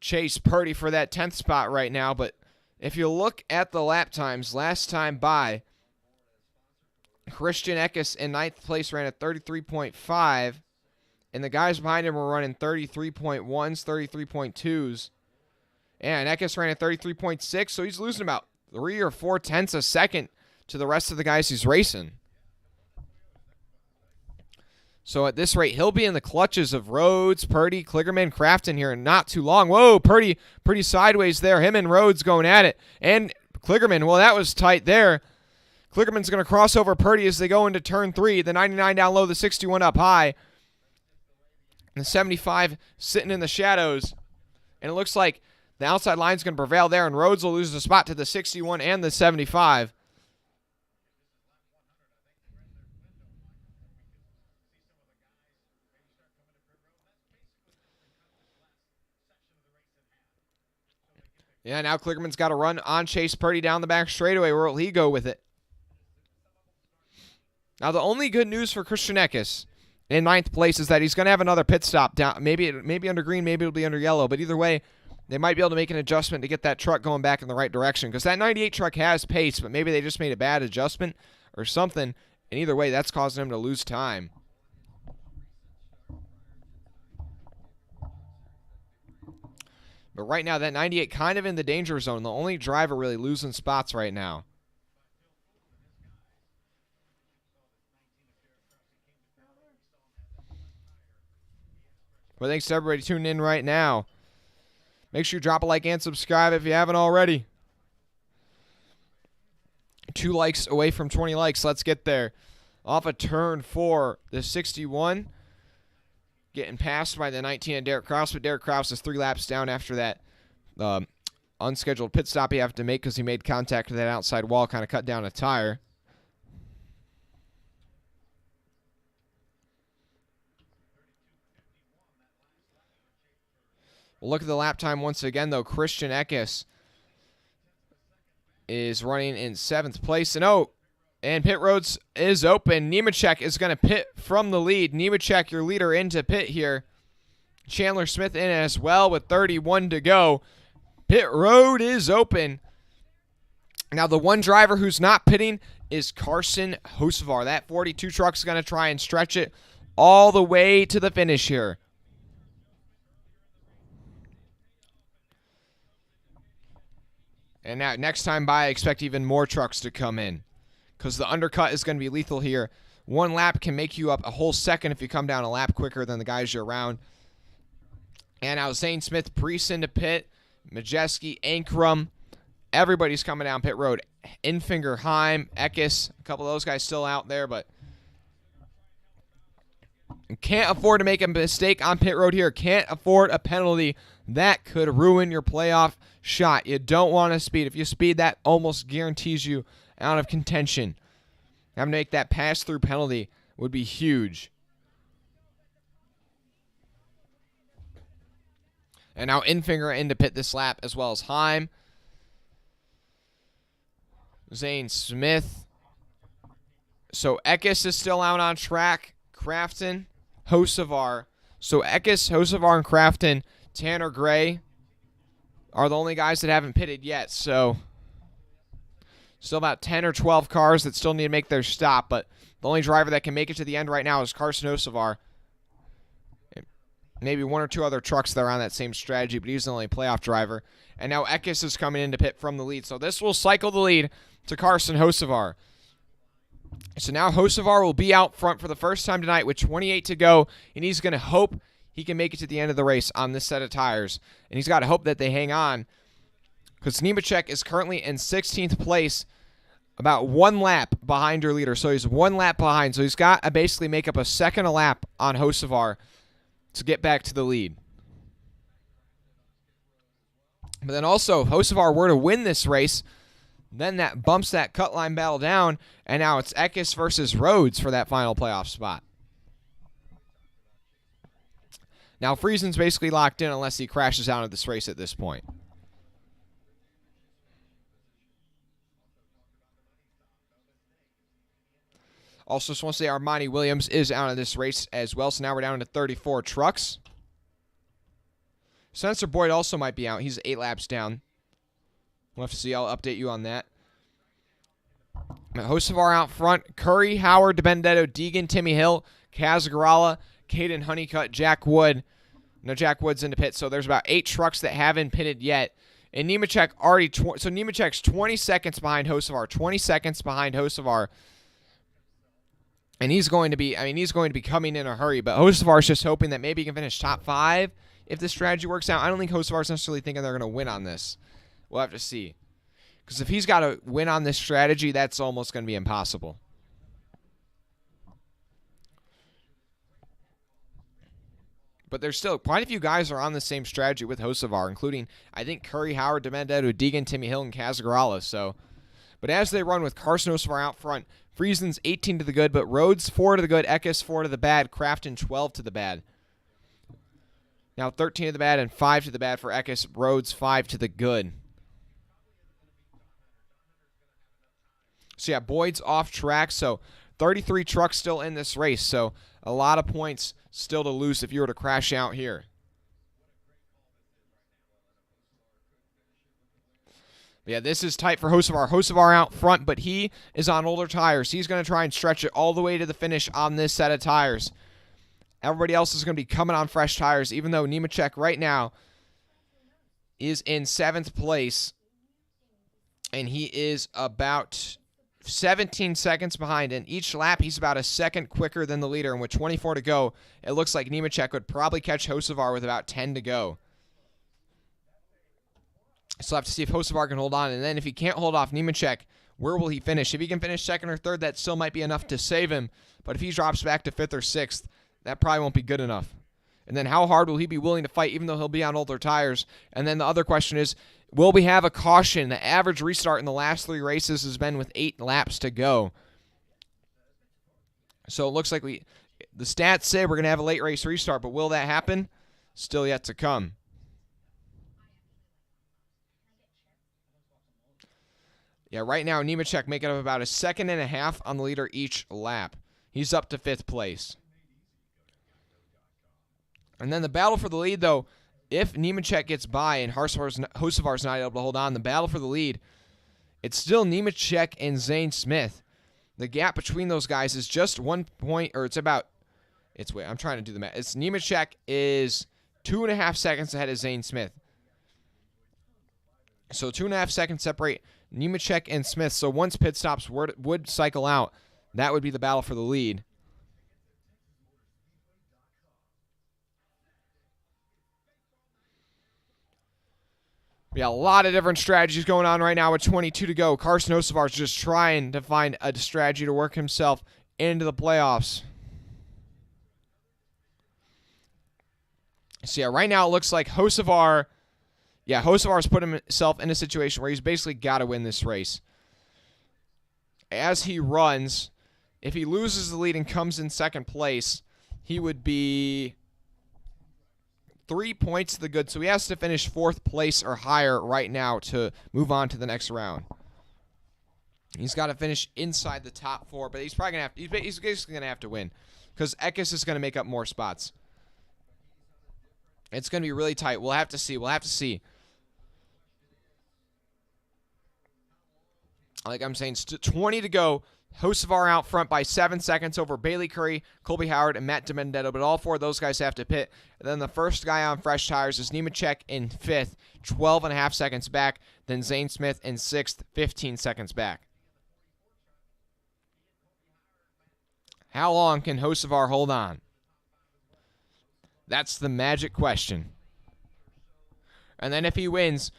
Chase Purdy for that 10th spot right now, but if you look at the lap times last time by, Christian Eckes in 9th place ran at 33.5, and the guys behind him were running 33.1s, 33.2s, and Eckes ran at 33.6, so he's losing about 3 or 4 tenths a second to the rest of the guys he's racing. So at this rate, he'll be in the clutches of Rhodes, Purdy, Kligerman, Crafton here in not too long. Whoa, Purdy pretty sideways there. Him and Rhodes going at it. And Kligerman, well, that was tight there. Kligerman's going to cross over Purdy as they go into turn 3. The 99 down low, the 61 up high. And the 75 sitting in the shadows. And it looks like the outside line's going to prevail there, and Rhodes will lose the spot to the 61 and the 75. Yeah, now Kligerman's got to run on Chase Purdy down the back straightaway. Where will he go with it? Now, the only good news for Christian Eckes in 9th place is that he's going to have another pit stop down. Maybe under green, maybe it'll be under yellow. But either way, they might be able to make an adjustment to get that truck going back in the right direction. Because that 98 truck has pace, but maybe they just made a bad adjustment or something. And either way, that's causing him to lose time. But right now, that 98 kind of in the danger zone. The only driver really losing spots right now. But thanks to everybody tuning in right now. Make sure you drop a like and subscribe if you haven't already. 2 likes away from 20 likes. Let's get there. Off of turn 4, the 61. getting passed by the 19 of Derek Kraus, but Derek Kraus is 3 laps down after that unscheduled pit stop he have to make because he made contact with that outside wall, kind of cut down a tire. We'll look at the lap time once again, though. Christian Eckes is running in 7th place. And pit roads is open. Nemechek is going to pit from the lead. Nemechek, your leader, into pit here. Chandler Smith in as well with 31 to go. Pit road is open. Now, the one driver who's not pitting is Carson Hocevar. That 42 truck is going to try and stretch it all the way to the finish here. And now, next time by, I expect even more trucks to come in because the undercut is going to be lethal here. 1 lap can make you up a whole second if you come down a lap quicker than the guys you're around. And now Zane Smith, Priest into pit, Majeski, Ankrum, everybody's coming down pit road. Infinger, Heim, Eckes, a couple of those guys still out there, but can't afford to make a mistake on pit road here. Can't afford a penalty. That could ruin your playoff shot. You don't want to speed. If you speed, that almost guarantees you out of contention. Having to make that pass-through penalty would be huge. And now Infinger into pit this lap as well as Heim. Zane Smith. So Eckes is still out on track. Crafton, Hocevar. So Eckes, Hocevar, and Crafton, Tanner Gray are the only guys that haven't pitted yet. So still about 10 or 12 cars that still need to make their stop. But the only driver that can make it to the end right now is Carson Hocevar. Maybe 1 or 2 other trucks that are on that same strategy, but he's the only playoff driver. And now Eckes is coming into pit from the lead. So this will cycle the lead to Carson Hocevar. So now Hocevar will be out front for the first time tonight with 28 to go, and he's going to hope he can make it to the end of the race on this set of tires. And he's got to hope that they hang on because Nemechek is currently in 16th place, about 1 lap behind your leader. So he's 1 lap behind. So he's got to basically make up a second a lap on Hocevar to get back to the lead. But then also, if Hocevar were to win this race, then that bumps that cut line battle down, and now it's Eckes versus Rhodes for that final playoff spot. Now, Friesen's basically locked in unless he crashes out of this race at this point. Also, just want to say Armani Williams is out of this race as well, so now we're down to 34 trucks. Spencer Boyd also might be out. He's 8 laps down. We'll have to see. I'll update you on that. Hocevar out front. Curry, Howard, DiBenedetto, Deegan, Timmy Hill, Casagrala, Caden Honeycutt, Jack Wood. No, Jack Wood's into pit, so there's about 8 trucks that haven't pitted yet. And Nemechek already... So Nemechek's 20 seconds behind Hocevar. 20 seconds behind Hocevar. And he's going to be... he's going to be coming in a hurry. But Hocevar's just hoping that maybe he can finish top 5 if this strategy works out. I don't think Hocevar's necessarily thinking they're going to win on this. We'll have to see. Because if he's got to win on this strategy, that's almost going to be impossible. But there's still quite a few guys are on the same strategy with Hocevar, including, I think, Curry, Howard, DiBenedetto, Deegan, Timmy Hill, and Casagrala. So, but as they run with Carson Hocevar out front, Friesen's 18 to the good, but Rhodes 4 to the good, Eckes 4 to the bad, Crafton 12 to the bad. Now 13 to the bad and 5 to the bad for Eckes, Rhodes 5 to the good. So yeah, Boyd's off track, so 33 trucks still in this race, so a lot of points still to lose if you were to crash out here. But yeah, this is tight for Hocevar. Hocevar out front, but he is on older tires. He's going to try and stretch it all the way to the finish on this set of tires. Everybody else is going to be coming on fresh tires, even though Nemechek right now is in 7th place, and he is about 17 seconds behind. And each lap, he's about a second quicker than the leader. And with 24 to go, it looks like Nemechek would probably catch Hocevar with about 10 to go. So we'll have to see if Hocevar can hold on. And then if he can't hold off Nemechek, where will he finish? If he can finish 2nd or 3rd, that still might be enough to save him. But if he drops back to 5th or 6th, that probably won't be good enough. And then how hard will he be willing to fight even though he'll be on older tires? And then the other question is, will we have a caution? The average restart in the last 3 races has been with 8 laps to go. So it looks like the stats say we're going to have a late race restart, but will that happen? Still yet to come. Yeah, right now, Nemechek making up about 1.5 seconds on the leader each lap. He's up to 5th place. And then the battle for the lead, though, if Nemechek gets by and Hocevar's not able to hold on, the battle for the lead, it's still Nemechek and Zane Smith. The gap between those guys is just 1 point, or I'm trying to do the math. It's Nemechek is 2.5 seconds ahead of Zane Smith. So 2.5 seconds separate Nemechek and Smith. So once pit stops would cycle out, that would be the battle for the lead. Yeah, a lot of different strategies going on right now with 22 to go. Carson Hocevar's just trying to find a strategy to work himself into the playoffs. So yeah, right now it looks like Hocevar's put himself in a situation where he's basically got to win this race. As he runs, if he loses the lead and comes in 2nd place, he would be 3 points to the good. So he has to finish 4th place or higher right now to move on to the next round. He's got to finish inside the top 4, but he's probably going to have he's basically going to have to win because Eckes is going to make up more spots. It's going to be really tight. We'll have to see. Like I'm saying, 20 to go. Hocevar out front by 7 seconds over Bailey Curry, Colby Howard, and Matt DiBenedetto, but all 4 of those guys have to pit. And then the first guy on fresh tires is Nemechek in 5th, 12.5 seconds back. Then Zane Smith in 6th, 15 seconds back. How long can Hocevar hold on? That's the magic question. And then if he wins,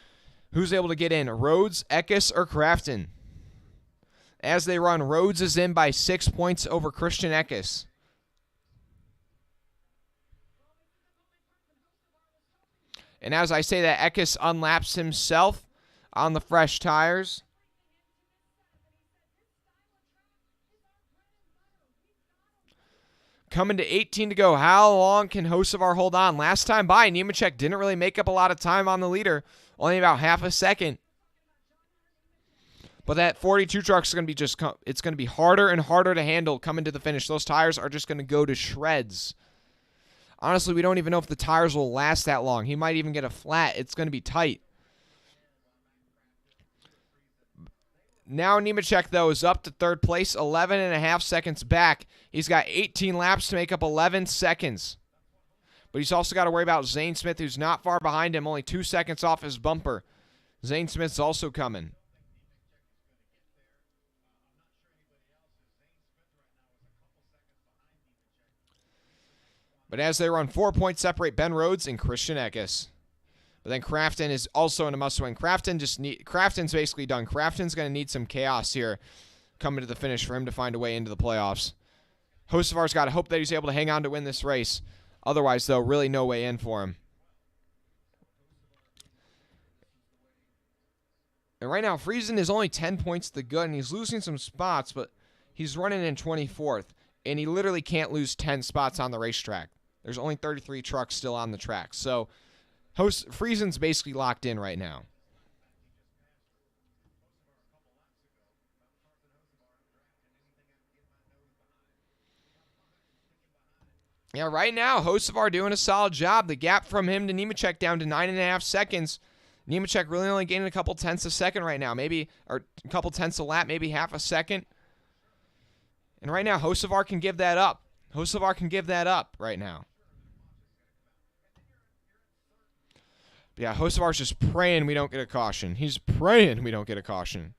who's able to get in? Rhodes, Eckes, or Crafton? As they run, Rhodes is in by 6 points over Christian Eckes. And as I say that, Eckes unlaps himself on the fresh tires. Coming to 18 to go. How long can Hocevar hold on? Last time by, Nemechek didn't really make up a lot of time on the leader. Only about 0.5 seconds. But that 42 truck is going to be it's going to be harder and harder to handle coming to the finish. Those tires are just going to go to shreds. Honestly, we don't even know if the tires will last that long. He might even get a flat. It's going to be tight. Now Nemechek, though, is up to 3rd place, 11.5 seconds back. He's got 18 laps to make up 11 seconds. But he's also got to worry about Zane Smith, who's not far behind him, only 2 seconds off his bumper. Zane Smith's also coming. But as they run, 4 points separate Ben Rhodes and Christian Eckes. But then Crafton is also in a must-win. Crafton's basically done. Crafton's going to need some chaos here coming to the finish for him to find a way into the playoffs. Hocevar's got to hope that he's able to hang on to win this race. Otherwise, though, really no way in for him. And right now, Friesen is only 10 points to the good, and he's losing some spots, but he's running in 24th, and he literally can't lose 10 spots on the racetrack. There's only 33 trucks still on the track. So Friesen's basically locked in right now. Yeah, right now, Hocevar doing a solid job. The gap from him to Nemechek down to 9.5 seconds. Nemechek really only gaining a couple tenths a second right now. Or a couple tenths a lap, maybe 0.5 second. And right now, Hocevar can give that up. Hocevar can give that up right now. But yeah, Hocevar's just praying we don't get a caution. He's praying we don't get a caution.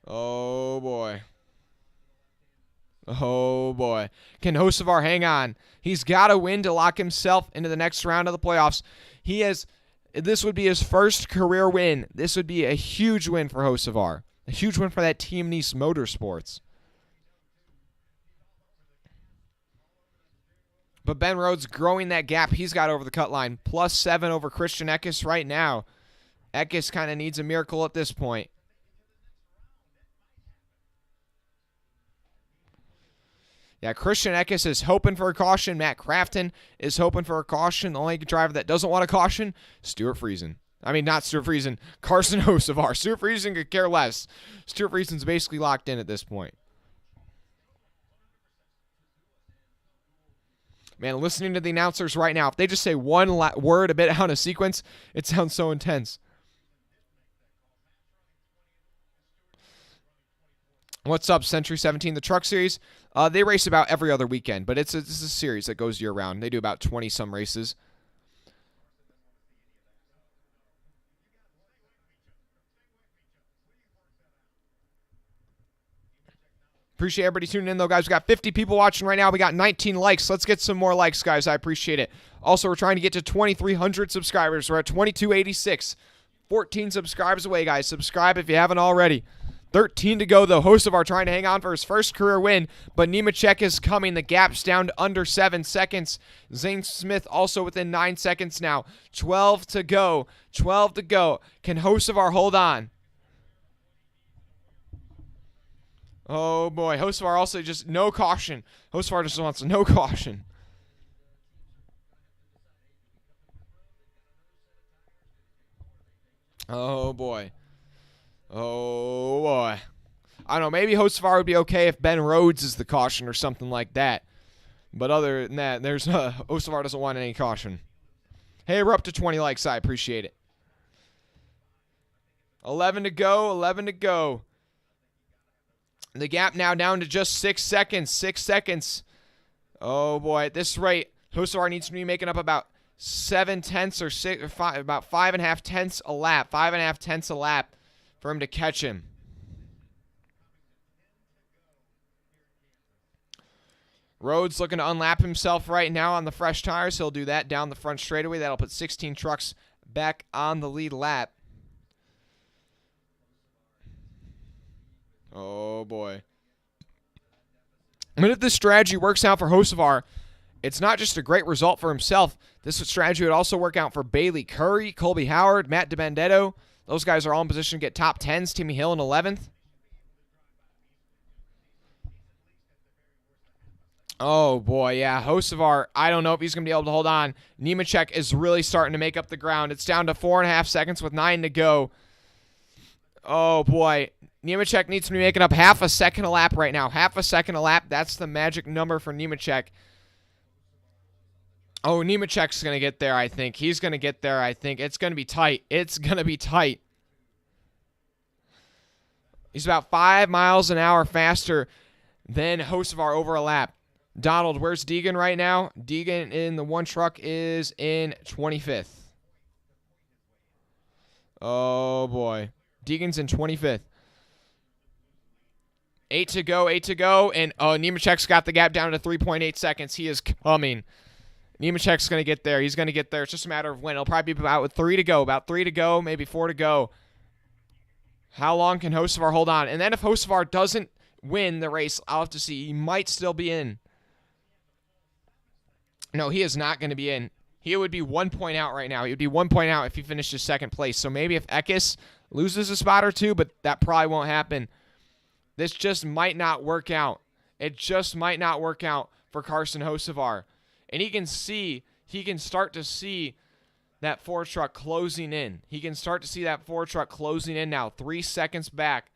Oh, boy. Oh, boy. Can Hocevar hang on? He's got to win to lock himself into the next round of the playoffs. This would be his first career win. This would be a huge win for Hocevar. A huge win for that Team Nice Motorsports. But Ben Rhodes growing that gap he's got over the cut line. +7 over Christian Eckes right now. Eckes kind of needs a miracle at this point. Yeah, Christian Eckes is hoping for a caution. Matt Crafton is hoping for a caution. The only driver that doesn't want a caution, Stuart Friesen. I mean, not Stuart Friesen, Carson Hocevar. Stuart Friesen could care less. Stuart Friesen's basically locked in at this point. Man, listening to the announcers right now, if they just say one word a bit out of sequence, it sounds so intense. What's up, Century 17, the Truck Series? They race about every other weekend, but it's a series that goes year-round. They do about 20-some races. Appreciate everybody tuning in, though, guys. We got 50 people watching right now. We got 19 likes. Let's get some more likes, guys. I appreciate it. Also, we're trying to get to 2,300 subscribers. We're at 2,286. 14 subscribers away, guys. Subscribe if you haven't already. 13 to go, though. Hocevar trying to hang on for his first career win, but Nemechek is coming. The gap's down to under 7 seconds. Zane Smith also within 9 seconds now. 12 to go. 12 to go. Can Hocevar hold on? Oh, boy. Hocevar also just no caution. Hocevar just wants no caution. Oh, boy. Oh, boy. I don't know. Maybe Hocevar would be okay if Ben Rhodes is the caution or something like that. But other than that, Hocevar doesn't want any caution. Hey, we're up to 20 likes. I appreciate it. 11 to go. 11 to go. The gap now down to just 6 seconds. 6 seconds. Oh, boy. At this rate, Hocevar needs to be making up about 7 tenths or about 5.5 tenths a lap. 5.5 tenths a lap for him to catch him. Rhodes looking to unlap himself right now on the fresh tires. He'll do that down the front straightaway. That'll put 16 trucks back on the lead lap. Oh, boy. But if this strategy works out for Hocevar, it's not just a great result for himself. This strategy would also work out for Bailey Curry, Colby Howard, Matt DiBenedetto. Those guys are all in position to get top 10s. Timmy Hill in 11th. Oh, boy, yeah. Hocevar, I don't know if he's going to be able to hold on. Nemechek is really starting to make up the ground. It's down to 4.5 seconds with 9 to go. Oh, boy. Nemechek needs to be making up half a second a lap right now. Half a second a lap. That's the magic number for Nemechek. Oh, Nemechek's going to get there, I think. He's going to get there, I think. It's going to be tight. It's going to be tight. He's about 5 miles an hour faster than Hocevar over a lap. Donald, where's Deegan right now? Deegan in the one truck is in 25th. Oh, boy. Deegan's in 25th. 8 to go, 8 to go. And, Nemechek's got the gap down to 3.8 seconds. He is coming. Nemechek's going to get there. He's going to get there. It's just a matter of when. It'll probably be about 3 to go. About 3 to go, maybe 4 to go. How long can Hocevar hold on? And then if Hocevar doesn't win the race, I'll have to see. He might still be in. No, he is not going to be in. He would be 1 point out right now. He would be 1 point out if he finished second place. So maybe if Eckes loses a spot or two, but that probably won't happen. This just might not work out. It just might not work out for Carson Hocevar. And he can start to see that Ford truck closing in. He can start to see that Ford truck closing in now. 3 seconds back.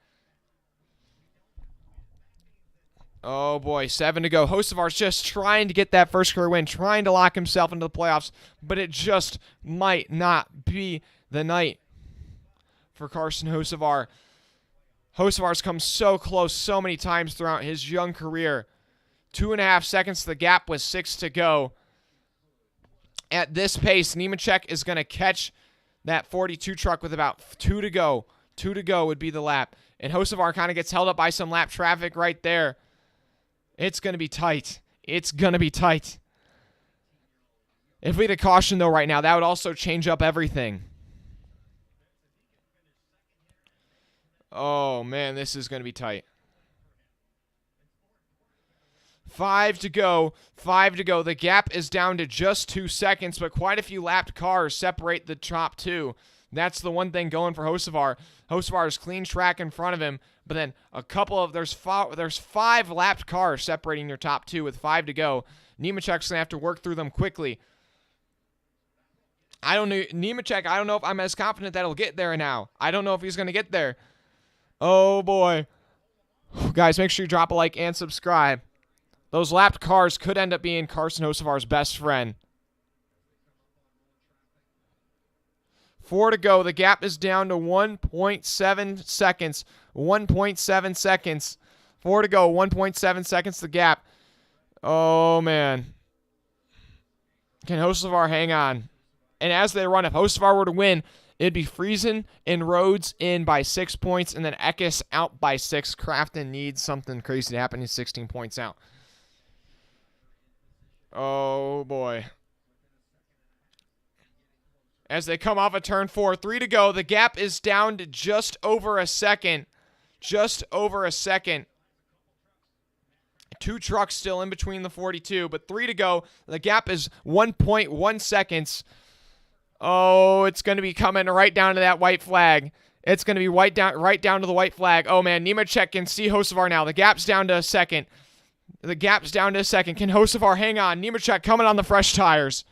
Oh, boy. 7 to go. Hocevar's just trying to get that first career win, trying to lock himself into the playoffs, but it just might not be the night for Carson Hocevar. Hocevar's come so close so many times throughout his young career. 2.5 seconds to the gap with 6 to go. At this pace, Nemechek is going to catch that 42 truck with about 2 to go. 2 to go would be the lap. And Hocevar kind of gets held up by some lap traffic right there. It's going to be tight. It's going to be tight. If we had a caution, though, right now, that would also change up everything. Oh, man, this is going to be tight. 5 to go. 5 to go. The gap is down to just 2 seconds, but quite a few lapped cars separate the top two. That's the one thing going for Hocevar. Hocevar's clean track in front of him, but then there's 5 lapped cars separating your top two with 5 to go. Nemechek's going to have to work through them quickly. I don't know. Nemechek, I don't know if I'm as confident that he'll get there now. I don't know if he's going to get there. Oh, boy. Guys, make sure you drop a like and subscribe. Those lapped cars could end up being Carson Hocevar's best friend. 4 to go. The gap is down to 1.7 seconds. 1.7 seconds. 4 to go. 1.7 seconds the gap. Oh, man. Can Hocevar hang on? And as they run, if Hocevar were to win, it'd be Friesen and Rhodes in by 6 points, and then Eckes out by 6. Crafton needs something crazy to happen. He's 16 points out. Oh, boy. As they come off of turn 4, 3 to go. The gap is down to just over a second. Just over a second. 2 trucks still in between the 42, but 3 to go. The gap is 1.1 seconds. Oh, it's going to be coming right down to that white flag. It's going to be right down to the white flag. Oh, man, Nemechek can see Hocevar now. The gap's down to a second. The gap's down to a second. Can Hocevar hang on? Nemechek coming on the fresh tires.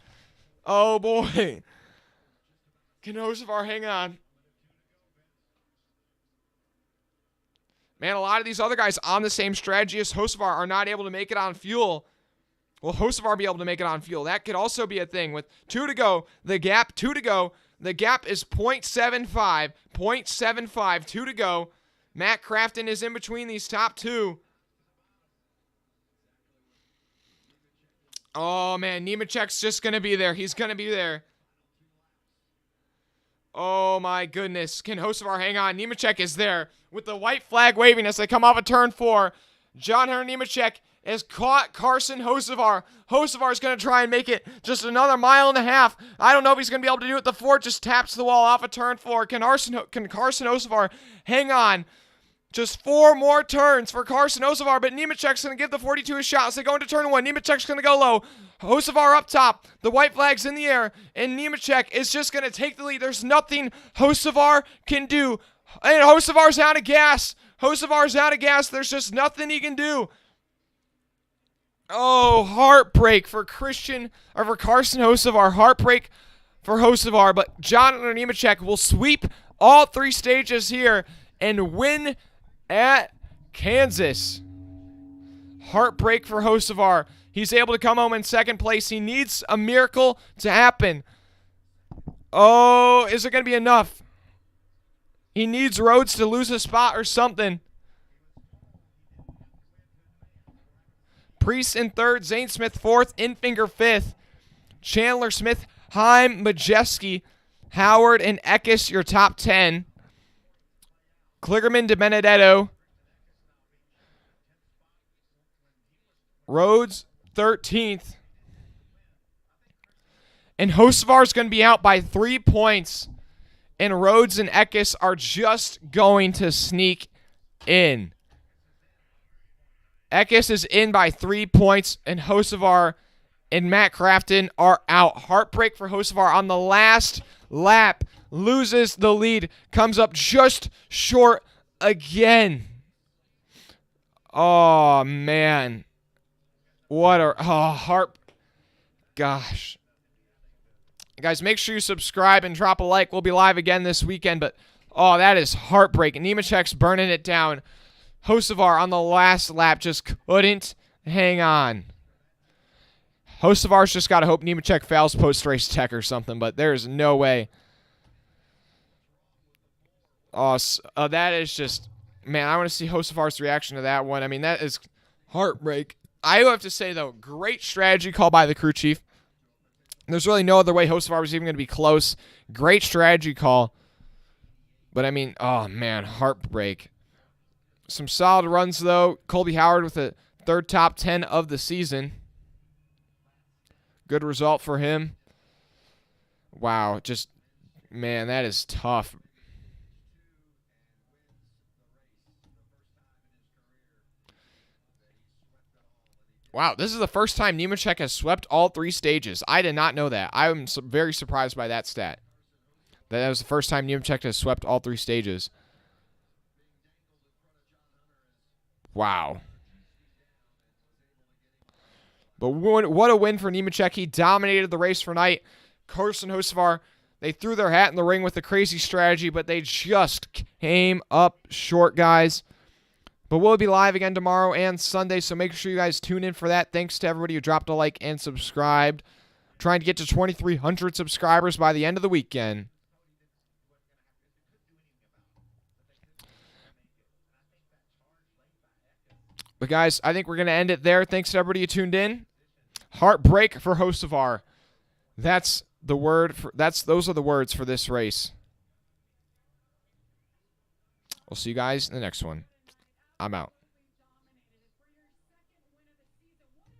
Oh, boy. Can Hocevar hang on? Man, a lot of these other guys on the same strategy as Hocevar are not able to make it on fuel. Will Hocevar be able to make it on fuel? That could also be a thing. With 2 to go, the gap, 2 to go. The gap is 0.75. 0.75, 2 to go. Matt Crafton is in between these top two. Oh, man, Nemechek's just going to be there. He's going to be there. Oh, my goodness. Can Hocevar hang on? Nemechek is there with the white flag waving as they come off of turn 4. John Hunter Nemechek has caught Carson Hocevar. Hocevar is going to try and make it just another mile and a half. I don't know if he's going to be able to do it. The Ford just taps the wall off of turn 4. Can Carson Hocevar hang on? Just 4 more turns for Carson Hocevar, but Nemechek's going to give the 42 a shot as they go into turn 1. Nemechek's going to go low. Hocevar up top. The white flag's in the air, and Nemechek is just going to take the lead. There's nothing Hocevar can do. And Hocevar's out of gas. Hocevar's out of gas. There's just nothing he can do. Oh, heartbreak for Carson Hocevar. Heartbreak for Hocevar, but Jonathan Nemechek will sweep all 3 stages here and win at Kansas. Heartbreak for Hocevar. He's able to come home in second place. He needs a miracle to happen. Oh, is it going to be enough? He needs Rhodes to lose a spot or something. Priest in 3rd, Zane Smith 4th, Infinger 5th. Chandler Smith, Heim, Majeski, Howard, and Eckes, your top 10. Kligerman, DiBenedetto. Rhodes, 13th. And Hocevar's going to be out by 3 points. And Rhodes and Eckes are just going to sneak in. Eckes is in by 3 points, and Hocevar and Matt Crafton are out. Heartbreak for Hocevar on the last lap. Loses the lead. Comes up just short again. Oh, man. What a heart. Gosh. Guys, make sure you subscribe and drop a like. We'll be live again this weekend, but oh, that is heartbreaking. Nemechek's burning it down. Hocevar on the last lap just couldn't hang on. Hocevar's just got to hope Nemechek fails post-race tech or something, but there's no way. Oh, that is just, man, I want to see Hocevar's reaction to that one. I mean, that is heartbreak. I have to say, though, great strategy call by the crew chief. There's really no other way Hocevar was even going to be close. Great strategy call. But, I mean, oh, man, heartbreak. Some solid runs, though. Colby Howard with a 3rd top 10 of the season. Good result for him. Wow, just, man, that is tough. Wow, this is the first time Nemechek has swept all 3 stages. I did not know that. I'm very surprised by that stat. That was the first time Nemechek has swept all 3 stages. Wow. But what a win for Nemechek. He dominated the race for Knight. Carson Hocevar, they threw their hat in the ring with a crazy strategy, but they just came up short, guys. But we'll be live again tomorrow and Sunday, so make sure you guys tune in for that. Thanks to everybody who dropped a like and subscribed. Trying to get to 2,300 subscribers by the end of the weekend. But guys, I think we're going to end it there. Thanks to everybody who tuned in. Heartbreak for Hocevar. Those are the words for this race. We'll see you guys in the next one. I'm out.